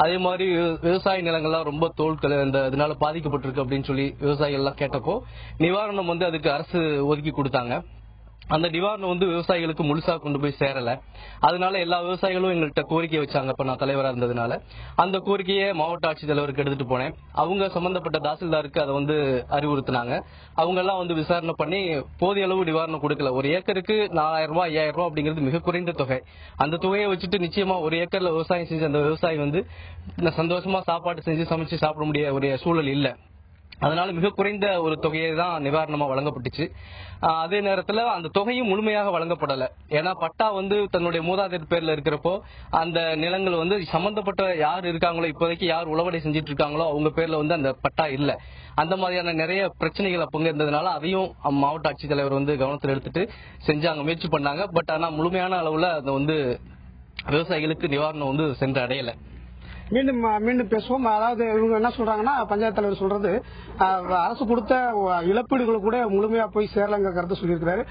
அதே மாதிரி விவசாய நிலங்கள்லாம் ரொம்ப தோல்கள் இந்த இதனால பாதிக்கப்பட்டிருக்கு அப்படின்னு சொல்லி விவசாயிகள் எல்லாம் கேட்டப்போ நிவாரணம் வந்து அதுக்கு அரசு ஒதுக்கி கொடுத்தாங்க. அந்த நிவாரணம் வந்து விவசாயிகளுக்கு முழுசா கொண்டு போய் சேரல. அதனால எல்லா விவசாயிகளும் எங்கள்கிட்ட கோரிக்கை வச்சாங்க. இப்ப நான் தலைவராக இருந்ததுனால அந்த கோரிக்கையை மாவட்ட ஆட்சித்தலைவருக்கு எடுத்துட்டு போனேன். அவங்க சம்பந்தப்பட்ட தாசில்தாருக்கு அதை வந்து அறிவுறுத்தினாங்க. அவங்க எல்லாம் வந்து விசாரணை பண்ணி போதிய அளவு நிவாரணம் கொடுக்கல. ஒரு ஏக்கருக்கு 4000 ரூபாய் 5000 ரூபாய் அப்படிங்கிறது மிக குறைந்த தொகை. அந்த தொகையை வச்சுட்டு நிச்சயமா ஒரு ஏக்கர்ல விவசாயம் செஞ்ச அந்த விவசாயி வந்து சந்தோஷமா சாப்பாடு செஞ்சு சமைச்சு சாப்பிட முடிய ஒரு சூழல் இல்லை. அதனால மிக குறைந்த ஒரு தொகையை தான் நிவாரணமா வழங்கப்பட்டுச்சு. அதே நேரத்துல அந்த தொகையும் முழுமையாக வழங்கப்படல. ஏன்னா பட்டா வந்து தன்னுடைய மூதாதையர் பேர்ல இருக்கிறப்போ அந்த நிலங்கள் வந்து சம்பந்தப்பட்ட யார் இருக்காங்களோ, இப்போதைக்கு யார் உழவடை செஞ்சுட்டு இருக்காங்களோ அவங்க பேர்ல வந்து அந்த பட்டா இல்ல. அந்த மாதிரியான நிறைய பிரச்சனைகள் அப்பங்க இருந்ததுனால அதையும் மாவட்ட ஆட்சித்தலைவர் வந்து கவனத்தில் எடுத்துட்டு செஞ்சாங்க, முயற்சி பண்ணாங்க. பட் ஆனா முழுமையான அளவுல அதை வந்து விவசாயிகளுக்கு நிவாரணம் வந்து சென்று அடையல. மீண்டும் பேசுவோம். அதாவது இவங்க என்ன சொல்றாங்கன்னா, பஞ்சாயத்து தலைவர் சொல்றது அரசு கொடுத்த இழப்பீடுகளை கூட முழுமையா போய் சேரலங்க கருத்து சொல்லியிருக்கிறாரு.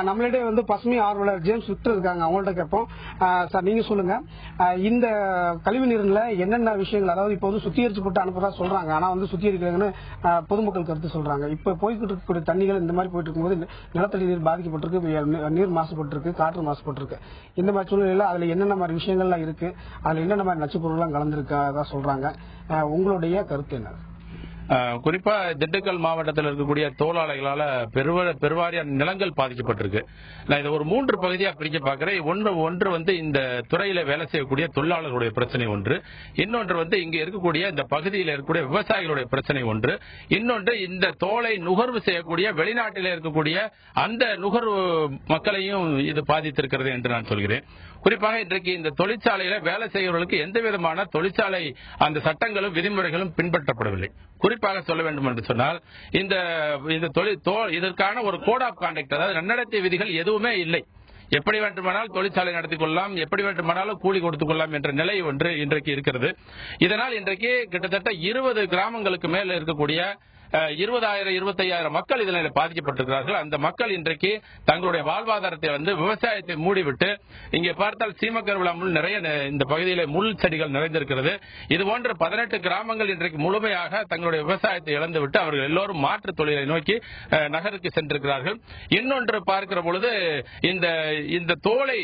நம்மளிடையே வந்து பசுமை ஆர்வலர் ஜேம்ஸ் விக்டர் இருக்காங்க, அவங்கள்ட்ட கேட்போம். சார், நீங்க சொல்லுங்க, இந்த கழிவு நீர்ல என்னென்ன விஷயங்கள், அதாவது இப்ப வந்து சுத்திகரிச்சு போட்டு அனுப்புறதா சொல்றாங்க, ஆனா வந்து சுத்திகரிக்கிறதுன்னு பொதுமக்கள் கருத்து சொல்றாங்க. இப்ப போய்கிட்டு இருக்கக்கூடிய தண்ணிகள் இந்த மாதிரி போயிட்டு இருக்கும்போது நிலத்தடி நீர் பாதிக்கப்பட்டிருக்கு, நீர் மாசுபட்டிருக்கு, காற்று மாசுபட்டிருக்கு. இந்த மாதிரி சூழ்நிலையில அதுல என்னென்ன மாதிரி விஷயங்கள்லாம் இருக்கு, அதுல என்னென்ன மாதிரி நச்சுப்பொருள்லாம் கலந்துருக்கு சொல்றாங்க. உங்களுடைய கருத்து என்ன? குறிப்பா திண்டுக்கல் மாவட்டத்தில் இருக்கக்கூடிய தோலாலைகளால பெருவாரியான நிலங்கள் பாதிக்கப்பட்டிருக்கு. நான் இதை ஒரு 3 பகுதியா பிரிக்க பார்க்கிறேன். ஒன்று வந்து இந்த துறையில வேலை செய்யக்கூடிய தொழிலாளர்களுடைய பிரச்சனை ஒன்று, இன்னொன்று வந்து இங்க இருக்கக்கூடிய இந்த பகுதியில் இருக்கக்கூடிய விவசாயிகளுடைய பிரச்சனை ஒன்று, இன்னொன்று இந்த தோலை நுகர்வு செய்யக்கூடிய வெளிநாட்டில் இருக்கக்கூடிய அந்த நுகர்வு மக்களையும் இது பாதித்திருக்கிறது என்று நான் சொல்கிறேன். குறிப்பாக இன்றைக்கு இந்த தொழிற்சாலையில வேலை செய்கிறவர்களுக்கு எந்த விதமான தொழிற்சாலை அந்த சட்டங்களும் விதிமுறைகளும் பின்பற்றப்படவில்லை. குறிப்பாக சொல்ல வேண்டும் என்று சொன்னால் இதற்கான ஒரு கோட் ஆஃப் கான்டக்ட், அதாவது நன்னடத்தை விதிகள் எதுவுமே இல்லை. எப்படி வேண்டுமானால் தொழிற்சாலை நடத்திக் கொள்ளலாம், எப்படி வேண்டுமானாலும் கூலி கொடுத்துக் கொள்ளலாம் என்ற நிலை ஒன்று இன்றைக்கு இருக்கிறது. இதனால் இன்றைக்கு கிட்டத்தட்ட 20 கிராமங்களுக்கு மேல் இருக்கக்கூடிய 20,000-25,000 மக்கள் இதனால் பாதிக்கப்பட்டிருக்கிறார்கள். அந்த மக்கள் இன்றைக்கு தங்களுடைய வாழ்வாதாரத்தை வந்து விவசாயத்தை மூடிவிட்டு, இங்கே பார்த்தால் சீமக்கருவிழா முள் நிறைய இந்த பகுதியில் முள் செடிகள் நிறைந்திருக்கிறது. இதுபோன்ற 18 கிராமங்கள் இன்றைக்கு முழுமையாக தங்களுடைய விவசாயத்தை இழந்துவிட்டு அவர்கள் எல்லோரும் மாற்று தொழிலை நோக்கி நகருக்கு சென்றிருக்கிறார்கள். இன்னொன்று பார்க்கிற பொழுது இந்த தோலை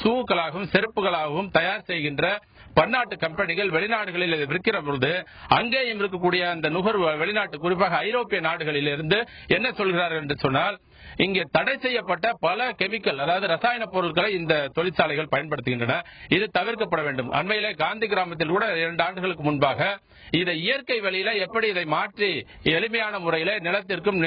ஷூக்களாகவும் செருப்புகளாகவும் தயார் செய்கின்ற பன்னாட்டு கம்பெனிகள் வெளிநாடுகளில் இதை விற்கிற பொழுது அங்கேயும் இருக்கக்கூடிய அந்த நுகர்வு வெளிநாட்டு குறிப்பாக ஐரோப்பிய நாடுகளில் இருந்து என்ன சொல்கிறார்கள் என்று சொன்னால், இங்கே தடை செய்யப்பட்ட பல கெமிக்கல், அதாவது ரசாயன பொருட்களை இந்த தொழிற்சாலைகள் பயன்படுத்துகின்றன. இது தவிர்க்கப்பட வேண்டும். அண்மையிலே காந்தி கிராமத்தில் கூட 2 ஆண்டுகளுக்கு முன்பாக இதை இயற்கை வழியில எப்படி இதை மாற்றி எளிமையான முறையில நிலத்திற்கும்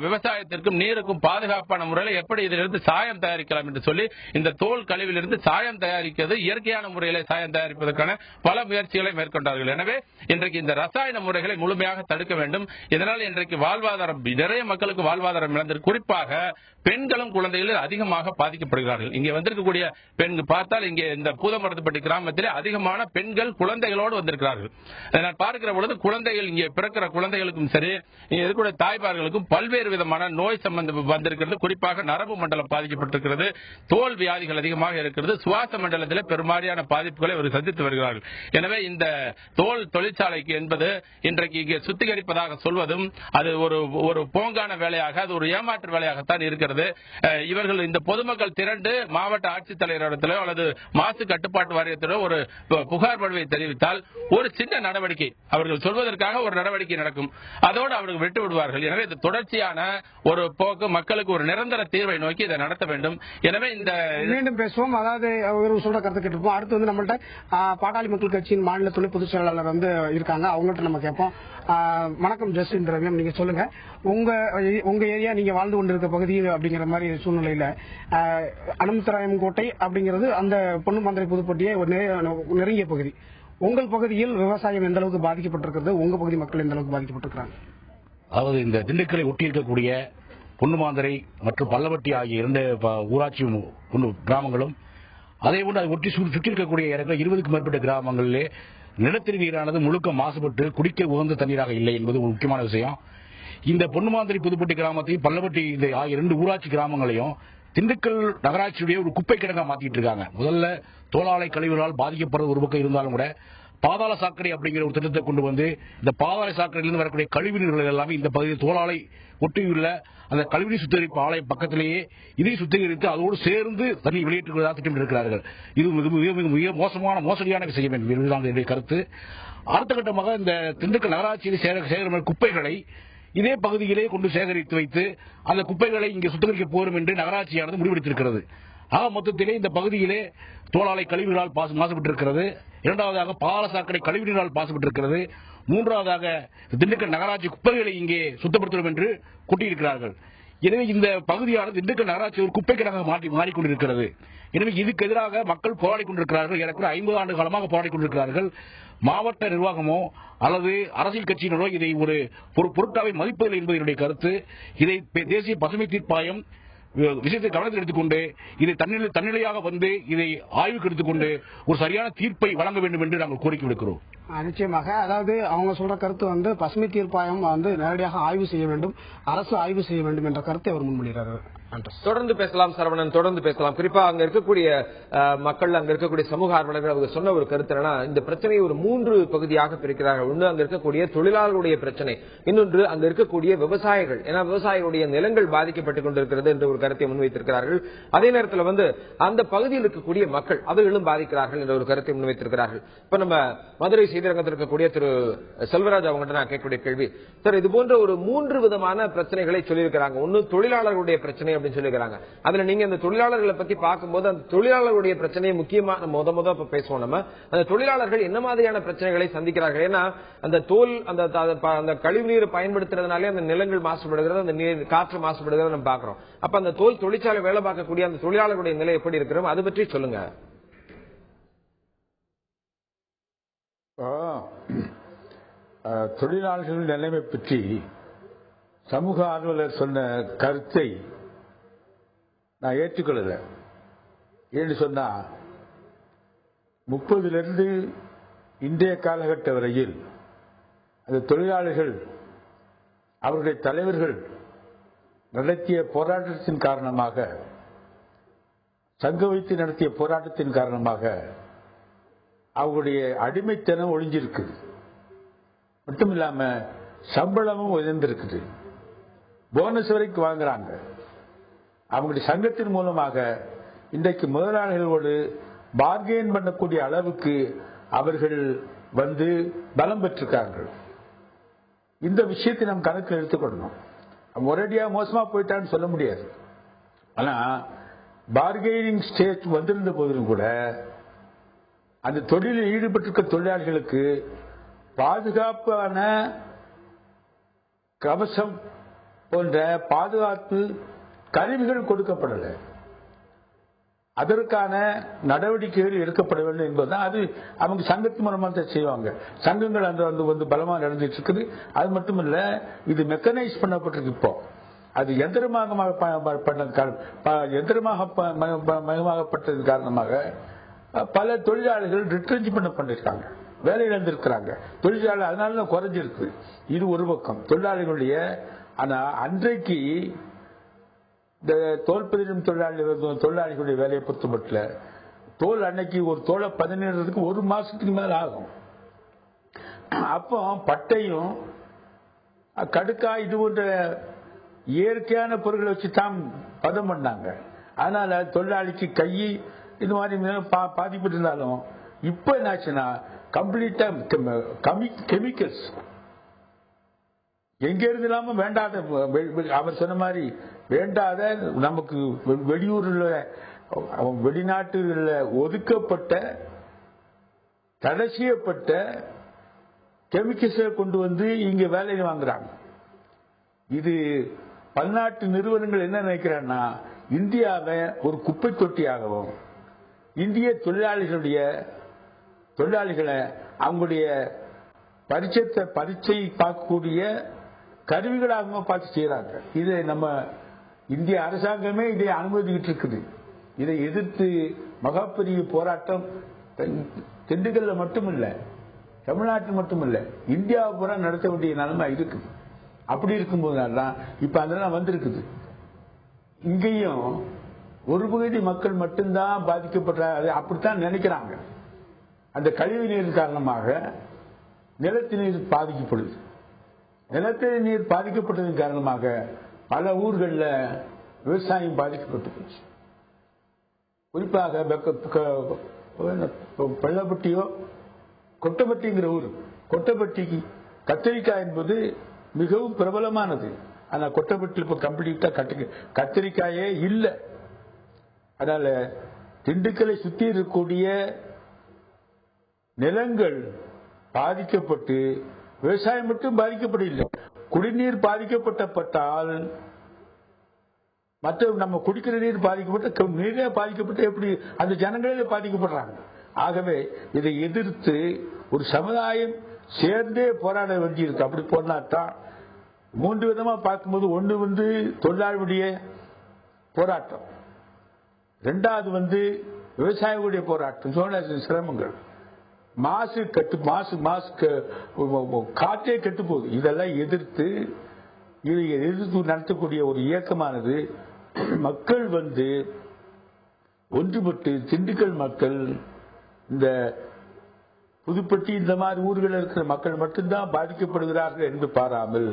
விவசாயத்திற்கும் நீருக்கும் பாதுகாப்பான முறையில் எப்படி இதிலிருந்து சாயம் தயாரிக்கலாம் என்று சொல்லி இந்த தோல் கழிவிலிருந்து சாயம் தயாரிக்கிறது, இயற்கையான முறையில சாயம் தயாரிப்பதற்கான பல முயற்சிகளை மேற்கொண்டார்கள். எனவே இன்றைக்கு இந்த ரசாயன முறைகளை முழுமையாக தடுக்க வேண்டும். இதனால் இன்றைக்கு வாழ்வாதாரம், நிறைய மக்களுக்கு வாழ்வாதாரம் இழந்திருக்கு. குறிப்பாக பெண்களும் குழந்தைகளும் அதிகமாக பாதிக்கப்படுகிறார்கள். இங்கே வந்திருக்கக்கூடிய பெண்கள் பார்த்தால் இங்கே இந்த பூதமரத்துப்பட்டி கிராமத்திலே அதிகமான பெண்கள் குழந்தைகளோடு வந்திருக்கிறார்கள். நான் பார்க்கிற பொழுது குழந்தைகள், இங்கே பிறக்கிற குழந்தைகளுக்கும் சரி, இங்கே இருக்கக்கூடிய தாய்மார்களுக்கும் பல்வேறு விதமான நோய் சம்பந்தம் வந்திருக்கிறது. குறிப்பாக நரம்பு மண்டலம் பாதிக்கப்பட்டிருக்கிறது, தோல் வியாதிகள் அதிகமாக இருக்கிறது, சுவாச மண்டலத்திலே பெரும்பாலான பாதிப்புகளை அவர்கள் சந்தித்து வருகிறார்கள். எனவே இந்த தோல் தொழிற்சாலைக்கு என்பது இன்றைக்கு இங்கே சுத்திகரிப்பதாக சொல்வதும் அது ஒரு போங்கான வேலையாக, அது ஒரு ஏமாற்று வேலையாகத்தான் இருக்கிறது. இவர்கள் இந்த பொதுமக்கள் திரண்டு மாவட்ட ஆட்சித்தலைவரிடத்திலோ அல்லது மாசு கட்டுப்பாட்டு வாரியத்திலோ ஒரு புகார் மனுவை தெரிவித்தால் ஒரு சின்ன நடவடிக்கை, அவர்கள் சொல்வதற்காக ஒரு நடவடிக்கை நடக்கும், அதோடு அவர்கள் விட்டு விடுவார்கள். எனவே இது தொடர்ச்சியான ஒரு போக்கு, மக்களுக்கு ஒரு நிரந்தர தீர்வை நோக்கி இதை நடத்த வேண்டும். எனவே இந்த மீண்டும் பேசுவோம். அதாவது சொல்ற கருத்து கேட்டிருப்போம். அடுத்து வந்து நம்மள்ட்ட பாட்டாளி மக்கள் கட்சியின் மாநில துணை பொதுச் செயலாளர் வந்து இருக்காங்க, அவங்கள்ட்ட நம்ம கேட்போம். வணக்கம் ஜஸ்டின் திரவியம், நீங்க சொல்லுங்க, உங்க ஏரியா நீங்க வாழ்ந்து கொண்டிருக்க பகுதி அப்படிங்கிற மாதிரி சூழ்நிலையில அனுமந்தராயம் கோட்டை அப்படிங்கிறது அந்த பொன்னுமாந்திரை புதுப்பட்டியை நெருங்கிய பகுதி. உங்கள் பகுதியில் விவசாயம் எந்த அளவுக்கு பாதிக்கப்பட்டிருக்கிறது, உங்க பகுதி மக்கள் எந்த அளவுக்கு பாதிக்கப்பட்டிருக்கிறாங்க? அதாவது இந்த திண்டுக்கலை ஒட்டி இருக்கக்கூடிய பொன்னுமாந்திரை மற்றும் பல்லவட்டி ஆகிய 2 ஊராட்சி கிராமங்களும், அதே போன்று அதை ஒட்டி சுற்றி இருக்கக்கூடிய 20க்கும் மேற்பட்ட கிராமங்களிலே நிலத்தடி நீரானது முழுக்க மாசுபட்டு குடிக்க உகந்த தண்ணீராக இல்லை என்பது ஒரு முக்கியமான விஷயம். இந்த பொன்னுமாந்திரை புதுப்பட்டி கிராமத்தையும் பல்லவட்டி ஆகிய 2 ஊராட்சி கிராமங்களையும் திண்டுக்கல் நகராட்சியுடைய ஒரு குப்பை கிடங்கா மாத்திட்டு இருக்காங்க. முதல்ல தோலாலை கழிவுகளால் பாதிக்கப்படுறது ஒரு பக்கம் இருந்தாலும் கூட பாதாள சாக்கடை அப்படிங்கிற ஒரு திட்டத்தை கொண்டு வந்து இந்த பாதாள சாக்கடையிலிருந்து வரக்கூடிய கழிவு நீர்கள் எல்லாமே இந்த பகுதியில் தோலாலை ஒட்டியுள்ள அந்த கழிவுநீர் சுத்திகரிப்பு ஆலை பக்கத்திலேயே இதை சுத்திகரித்து அதோடு சேர்ந்து தண்ணி வெளியேற்றுவதாக திட்டமிட்டிருக்கிறார்கள். இது மிக மோசடியான விஷயம் என்பதுதான் கருத்து. அடுத்த கட்டமாக இந்த திண்டுக்கல் நகராட்சியில் சேகரிக்கிற குப்பைகளை இதே பகுதியிலே கொண்டு சேகரித்து வைத்து அந்த குப்பைகளை இங்கே சுத்திகரிக்க போரும் என்று நகராட்சியானது முடிவெடுத்திருக்கிறது. ஆக மொத்தத்திலே இந்த பகுதியிலே தோலாலை கழிவுகளால் மாசுபட்டிருக்கிறது, இரண்டாவதாக பாதாள சாக்கடை கழிவுநீரால் மாசுபட்டிருக்கிறது, மூன்றாவதாக திண்டுக்கல் நகராட்சி குப்பைகளை இங்கே சுத்தப்படுத்தும் என்று கூட்டியிருக்கிறார்கள். எனவே இந்த பகுதியானது திண்டுக்கல் நகராட்சி ஒரு குப்பை கிடங்காக மாறிக்கொண்டிருக்கிறது. எனவே இதுக்கு எதிராக மக்கள் போராடிக் கொண்டிருக்கிறார்கள். ஏறக்குறைய 50 ஆண்டு காலமாக போராடிக் கொண்டிருக்கிறார்கள். மாவட்ட நிர்வாகமோ அல்லது அரசியல் கட்சியினரோ இதை ஒரு பொருட்டாவை மதிப்பதில்லை என்பது என்னுடைய கருத்து. இதை தேசிய பசுமை தீர்ப்பாயம் விஷயத்தை கவனத்தில் எடுத்துக்கொண்டு இதை தன்னிலையாக வந்து இதை ஆய்வுக்கு எடுத்துக்கொண்டு ஒரு சரியான தீர்ப்பை வழங்க வேண்டும் என்று நாங்கள் கோரிக்கை விடுக்கிறோம். நிச்சயமாக, அதாவது அவங்க சொல்ற கருத்து வந்து பசுமை தீர்ப்பாயம் வந்து நேரடியாக ஆய்வு செய்ய வேண்டும், அரசு ஆய்வு செய்ய வேண்டும் என்ற கருத்தை அவர் முன்மொழிகிறார். தொடர்ந்து பேசலாம் சரவணன், தொடர்ந்து பேசலாம். குறிப்பா அங்க இருக்கக்கூடிய மக்கள், அங்க இருக்கக்கூடிய சமூக ஆர்வலர்கள் அவங்க சொன்ன ஒரு கருத்து என்னன்னா, இந்த பிரச்சனையை ஒரு 3 பகுதியாக பிரிக்கிறார்கள். ஒன்று அங்க இருக்கக்கூடிய தொழிலாளர்களுடைய பிரச்சனை, இன்னொன்று அங்க இருக்கக்கூடிய விவசாயிகள், ஏன்னா விவசாயிகளுடைய நிலங்கள் பாதிக்கப்பட்டுக் கொண்டிருக்கிறது என்ற ஒரு கருத்தை முன்வைத்திருக்கிறார்கள். அதே நேரத்தில் வந்து அந்த பகுதியில் இருக்கக்கூடிய மக்கள் அவர்களும் பாதிக்கிறார்கள் என்ற ஒரு கருத்தை முன்வைத்திருக்கிறார்கள். இப்ப நம்ம மதுரை செய்திரங்கத்தில் இருக்கக்கூடிய திரு செல்வராஜ் அவங்ககிட்ட நான் கேட்கக்கூடிய கேள்வி, சார் இது போன்ற ஒரு 3 விதமான பிரச்சனைகளை சொல்லியிருக்கிறாங்க. ஒன்னு தொழிலாளர்களுடைய பிரச்சனை அப்படின்னு சொல்லிருக்காங்க. அதுல நீங்க அந்த தொழிலாளர்களை பத்தி பார்க்கும்போது அந்த தொழிலாளர்களுடைய பிரச்சனையை முக்கியமா முத பேசுவோம். நம்ம அந்த தொழிலாளர்கள் என்ன மாதிரியான பிரச்சனைகளை சந்திக்கிறார்கள்? ஏன்னா அந்த தோல் அந்த கழிவுநீர் பயன்படுத்துறதுனாலே அந்த நிலங்கள் மாசுபடுகிறது, அந்த நீர் காற்று மாசுபடுகிறது நம்ம பாக்குறோம். அப்ப அந்த தோல் தொழிற்சாலை வேலை பார்க்கக்கூடிய அந்த தொழிலாளர்களுடைய நிலை எப்படி இருக்கிறோம், அது பற்றி சொல்லுங்க. தொழிலாளர்கள் நிலைமை பற்றி சமூக ஆர்வலர் சொன்ன கருத்தை நான் ஏற்றுக்கொள்ளல. ஏன்னு சொன்னா 30 இன்றைய காலகட்ட வரையில் அந்த தொழிலாளர்கள் அவருடைய தலைவர்கள் நடத்திய போராட்டத்தின் காரணமாக, சங்கம் வைத்து நடத்திய போராட்டத்தின் காரணமாக அவருடைய அடிமைத்தனம் ஒழிஞ்சிருக்கு. மட்டுமில்லாம சம்பளமும் உயர்ந்திருக்குது, போனஸ் வரைக்கும் வாங்குறாங்க. அவங்களுடைய சங்கத்தின் மூலமாக இன்றைக்கு முதலாளிகளோடு பார்கெயின் பண்ணக்கூடிய அளவுக்கு அவர்கள் வந்து பலம் பெற்றிருக்கார்கள். இந்த விஷயத்தை நாம் கணக்கில் எடுத்துக்கொள்ளணும். ஒரேடியா மோசமா போயிட்டான்னு சொல்ல முடியாது. ஆனா பார்கெனிங் ஸ்டேஜ் வந்திருந்த போதிலும் கூட அந்த தொழிலில் ஈடுபட்டிருக்க தொழிலாளிகளுக்கு பாதுகாப்பான கவசம் போன்ற பாதுகாப்பு கருவிகள் கொடுக்கப்படலை. அதற்கான நடவடிக்கைகள் எடுக்கப்பட வேண்டும் என்பதுதான். அது அவங்க சங்கத்தின் மூலமா தான் செய்வாங்க. சங்கங்கள் அந்த வந்து பலமா நடந்துட்டு இருக்குது. அது மட்டுமல்ல, இது மெக்கனைஸ் பண்ணப்பட்டிருக்கு. இப்போ அது யந்திரமாகப்பட்டது காரணமாக பல தொழிலாளர்கள் ரிட்ரெஞ்ச் பண்ணிருக்காங்க, வேலை இழந்திருக்கிறாங்க. தொழிலாளர் அதனால குறைஞ்சிருக்கு. இது ஒரு பக்கம் தொழிலாளர்களுடைய. ஆனா அன்றைக்கு இந்த தோல் பதிலும் தொழிலாளிகளுடைய வேலையை பொறுத்த மட்டும் தோல் அன்னைக்கு ஒரு தோலை 17 ஒரு மாசத்துக்கு மேல ஆகும். அப்போ பட்டையும் கடுக்கா இது போன்ற இயற்கையான பொருட்களை வச்சு தான் பதம் பண்ணாங்க. அதனால தொழிலாளிக்கு கை இது மாதிரி பாதிப்பு இருந்தாலும் இப்ப என்னாச்சுன்னா கம்ப்ளீட்டா கெமிக்கல்ஸ் எங்க இருந்து இல்லாம வேண்டாத, அவர் சொன்ன மாதிரி வேண்டாத நமக்கு வெளியூர்ல வெளிநாட்டுல ஒதுக்கப்பட்ட தடை செய்யப்பட்ட கெமிக்கல்ஸை கொண்டு வந்து இங்க வேலை வாங்குறாங்க. இது பல்நாட்டு நிறுவனங்கள் என்ன நினைக்கிறான்னா, இந்தியாவை ஒரு குப்பை தொட்டியாகவும் இந்திய தொழிலாளிகளை அவங்களுடைய பரீட்சை பார்க்கக்கூடிய கருவிகளாக பார்த்து செய்யறாங்க. இதை நம்ம இந்திய அரசாங்கமே இதை அனுமதிக்கிட்டு இருக்குது. இதை எதிர்த்து மகாபெரிய போராட்டம் திண்டுக்கல்ல மட்டுமில்ல, தமிழ்நாட்டில் மட்டுமில்ல, இந்தியாவை பூரா நடத்த வேண்டிய நிலைமை இருக்குது. அப்படி இருக்கும்போதுதான் இப்ப அதெல்லாம் வந்திருக்குது. இங்கேயும் ஒரு பகுதி மக்கள் மட்டும்தான் பாதிக்கப்படுறாங்க, அப்படித்தான் நினைக்கிறாங்க. அந்த கழிவு நீர் காரணமாக நிலத்தடி நீர் பாதிக்கப்படுது. நிலத்தடி நீர் பாதிக்கப்பட்டதன் காரணமாக பல ஊர்களில் விவசாயம் பாதிக்கப்பட்டு போச்சு. குறிப்பாக பள்ளப்பட்டியோ கொட்டப்பட்டிங்கிற ஊர், கொட்டப்பட்டிக்கு கத்திரிக்காய் என்பது மிகவும் பிரபலமானது. ஆனா கொட்டப்பட்டியில் இப்ப கம்ப்ளீட்டா கத்திரிக்காயே இல்லை. அதனால திண்டுக்கலை சுற்றி இருக்கக்கூடிய நிலங்கள் பாதிக்கப்பட்டு விவசாயம் மட்டும் பாதிக்கப்படவில்லை, குடிநீர் பாதிக்கப்பட்டால் மற்ற நம்ம குடிக்கிற நீர் பாதிக்கப்பட்ட நீரே பாதிக்கப்பட்டு எப்படி அந்த ஜனங்களே பாதிக்கப்படுறாங்க. ஆகவே இதை எதிர்த்து ஒரு சமுதாயம் சேர்ந்தே போராட வேண்டியிருக்கு. அப்படி போனாதான் 3 விதமா பார்க்கும்போது, ஒன்று வந்து தொழிலாளர்களுடைய போராட்டம், 2வது விவசாயிகளுடைய போராட்டம், சிரமங்கள், காற்றே கெட்டு போகுது. இதெல்லாம் எதிர்த்து நடத்தக்கூடிய ஒரு இயக்கமானது மக்கள் ஒன்றுபட்டு, திண்டுக்கல் மக்கள், இந்த புதுப்பட்டி இந்த மாதிரி ஊர்களில் இருக்கிற மக்கள் மட்டும்தான் பாதிக்கப்படுகிறார்கள் என்று பாராமல்,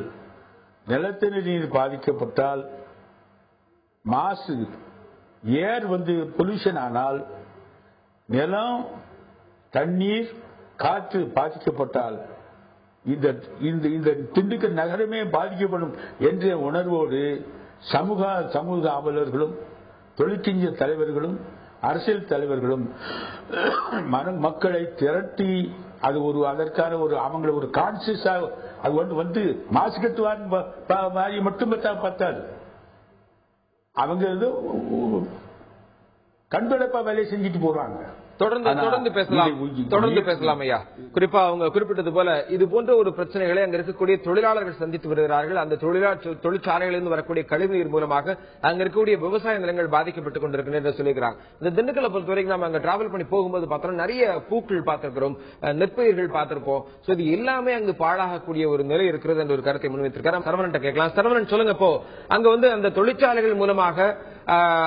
நிலத்தடி நீர் பாதிக்கப்பட்டால், மாசு ஏர் பொல்யூஷன் ஆனால், நிலம், தண்ணீர், காற்று பாதிக்கப்பட்டால் இந்த திண்டுக்கல் நகரமே பாதிக்கப்படும் என்ற உணர்வோடு சமூக ஆர்வலர்களும் தொழிற்சங்க தலைவர்களும் அரசியல் தலைவர்களும் மக்களை திரட்டி அது அதற்கான அவங்களை ஒரு கான்சியஸா அது மாசு கட்டுவார் மட்டும் பத்தாது. அவங்க கண்படப்பா வேலையை செஞ்சுட்டு போறாங்க. தொடர்ந்து பேசலாம் ஐயா. குறிப்பா அவங்க குறிப்பிட்டது போல இது போன்ற ஒரு பிரச்சனைகளை அங்க இருக்கக்கூடிய தொழிலாளர்கள் சந்தித்து வருகிறார்கள். அந்த தொழிற்சாலைகளிலிருந்து வரக்கூடிய கழிவுநீர் மூலமாக அங்க இருக்கக்கூடிய விவசாய நிலங்கள் பாதிக்கப்பட்டுக் கொண்டிருக்கின்றன என்று சொல்லியிருக்கிறாங்க. இந்த திண்டுக்கலை பொறுத்த வரைக்கும் நம்ம அங்க டிராவல் பண்ணி போகும்போது பார்த்தோம், நிறைய பூக்கள் பார்த்திருக்கிறோம், நெற்பயிர்கள் பார்த்திருப்போம். இது எல்லாமே அங்கு பாழாகக்கூடிய ஒரு நிலை இருக்கிறது என்ற ஒரு கருத்தை முன்வைத்திருக்காரு. சரவணன் கேட்கலாம். சரவணன் சொல்லுங்க, இப்போ அங்க அந்த தொழிற்சாலைகள் மூலமாக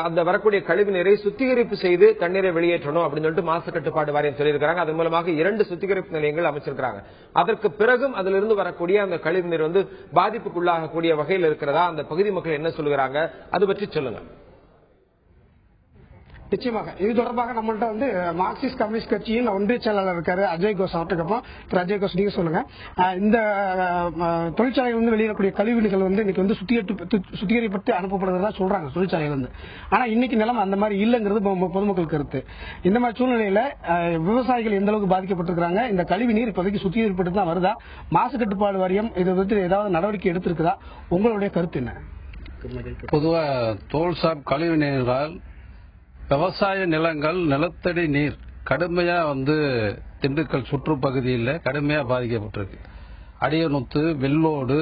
அந்த வரக்கூடிய கழிவு நீரை சுத்திகரிப்பு செய்து தண்ணீரை வெளியேற்றணும் அப்படின்னு சொல்லிட்டு மாசு கட்டுப்பாடு வாரியம் சொல்லியிருக்காங்க. அதன் மூலமாக 2 சுத்திகரிப்பு நிலையங்கள் அமைச்சிருக்காங்க. அதற்கு பிறகும் அதிலிருந்து வரக்கூடிய அந்த கழிவு நீர் பாதிப்புக்குள்ளாகக்கூடிய வகையில் இருக்கிறதா? அந்த பகுதி மக்கள் என்ன சொல்லுகிறாங்க, அது பற்றி சொல்லுங்க. நிச்சயமாக இது தொடர்பாக நம்மள்ட்ட வந்து மார்க்சிஸ்ட் கம்யூனிஸ்ட் கட்சியின் ஒன்றிய செயலாளர் இருக்காரு அஜய் கோஷ் அவருக்கு. அப்புறம் திரு அஜய் கோஷ், நீங்க சொல்லுங்க, இந்த தொழிற்சாலைகள் வந்து வெளியிடக்கூடிய கழிவுகள் வந்து இன்னைக்கு வந்து சுத்திகரிப்பட்டு அனுப்பப்படுறதா சொல்றாங்க தொழிற்சாலைகள் வந்து. ஆனா இன்னைக்கு நிலைமை அந்த மாதிரி இல்லைங்கிறது பொதுமக்கள் கருத்து. இந்த மாதிரி சூழ்நிலையில விவசாயிகள் எந்த அளவுக்கு பாதிக்கப்பட்டிருக்காங்க, இந்த கழிவு நீர் இப்போதைக்கு சுத்திகரிப்பட்டு தான் வருதா, மாசு கட்டுப்பாடு வாரியம் இதை வந்து ஏதாவது நடவடிக்கை எடுத்திருக்குதா, உங்களுடைய கருத்து என்ன? பொதுவா தோல்சாப் கழிவு நீரால் விவசாய நிலங்கள், நிலத்தடி நீர் கடுமையா வந்து திண்டுக்கல் சுற்றுப்பகுதியில் கடுமையா பாதிக்கப்பட்டிருக்கு. அடியநுத்து, வெள்ளோடு,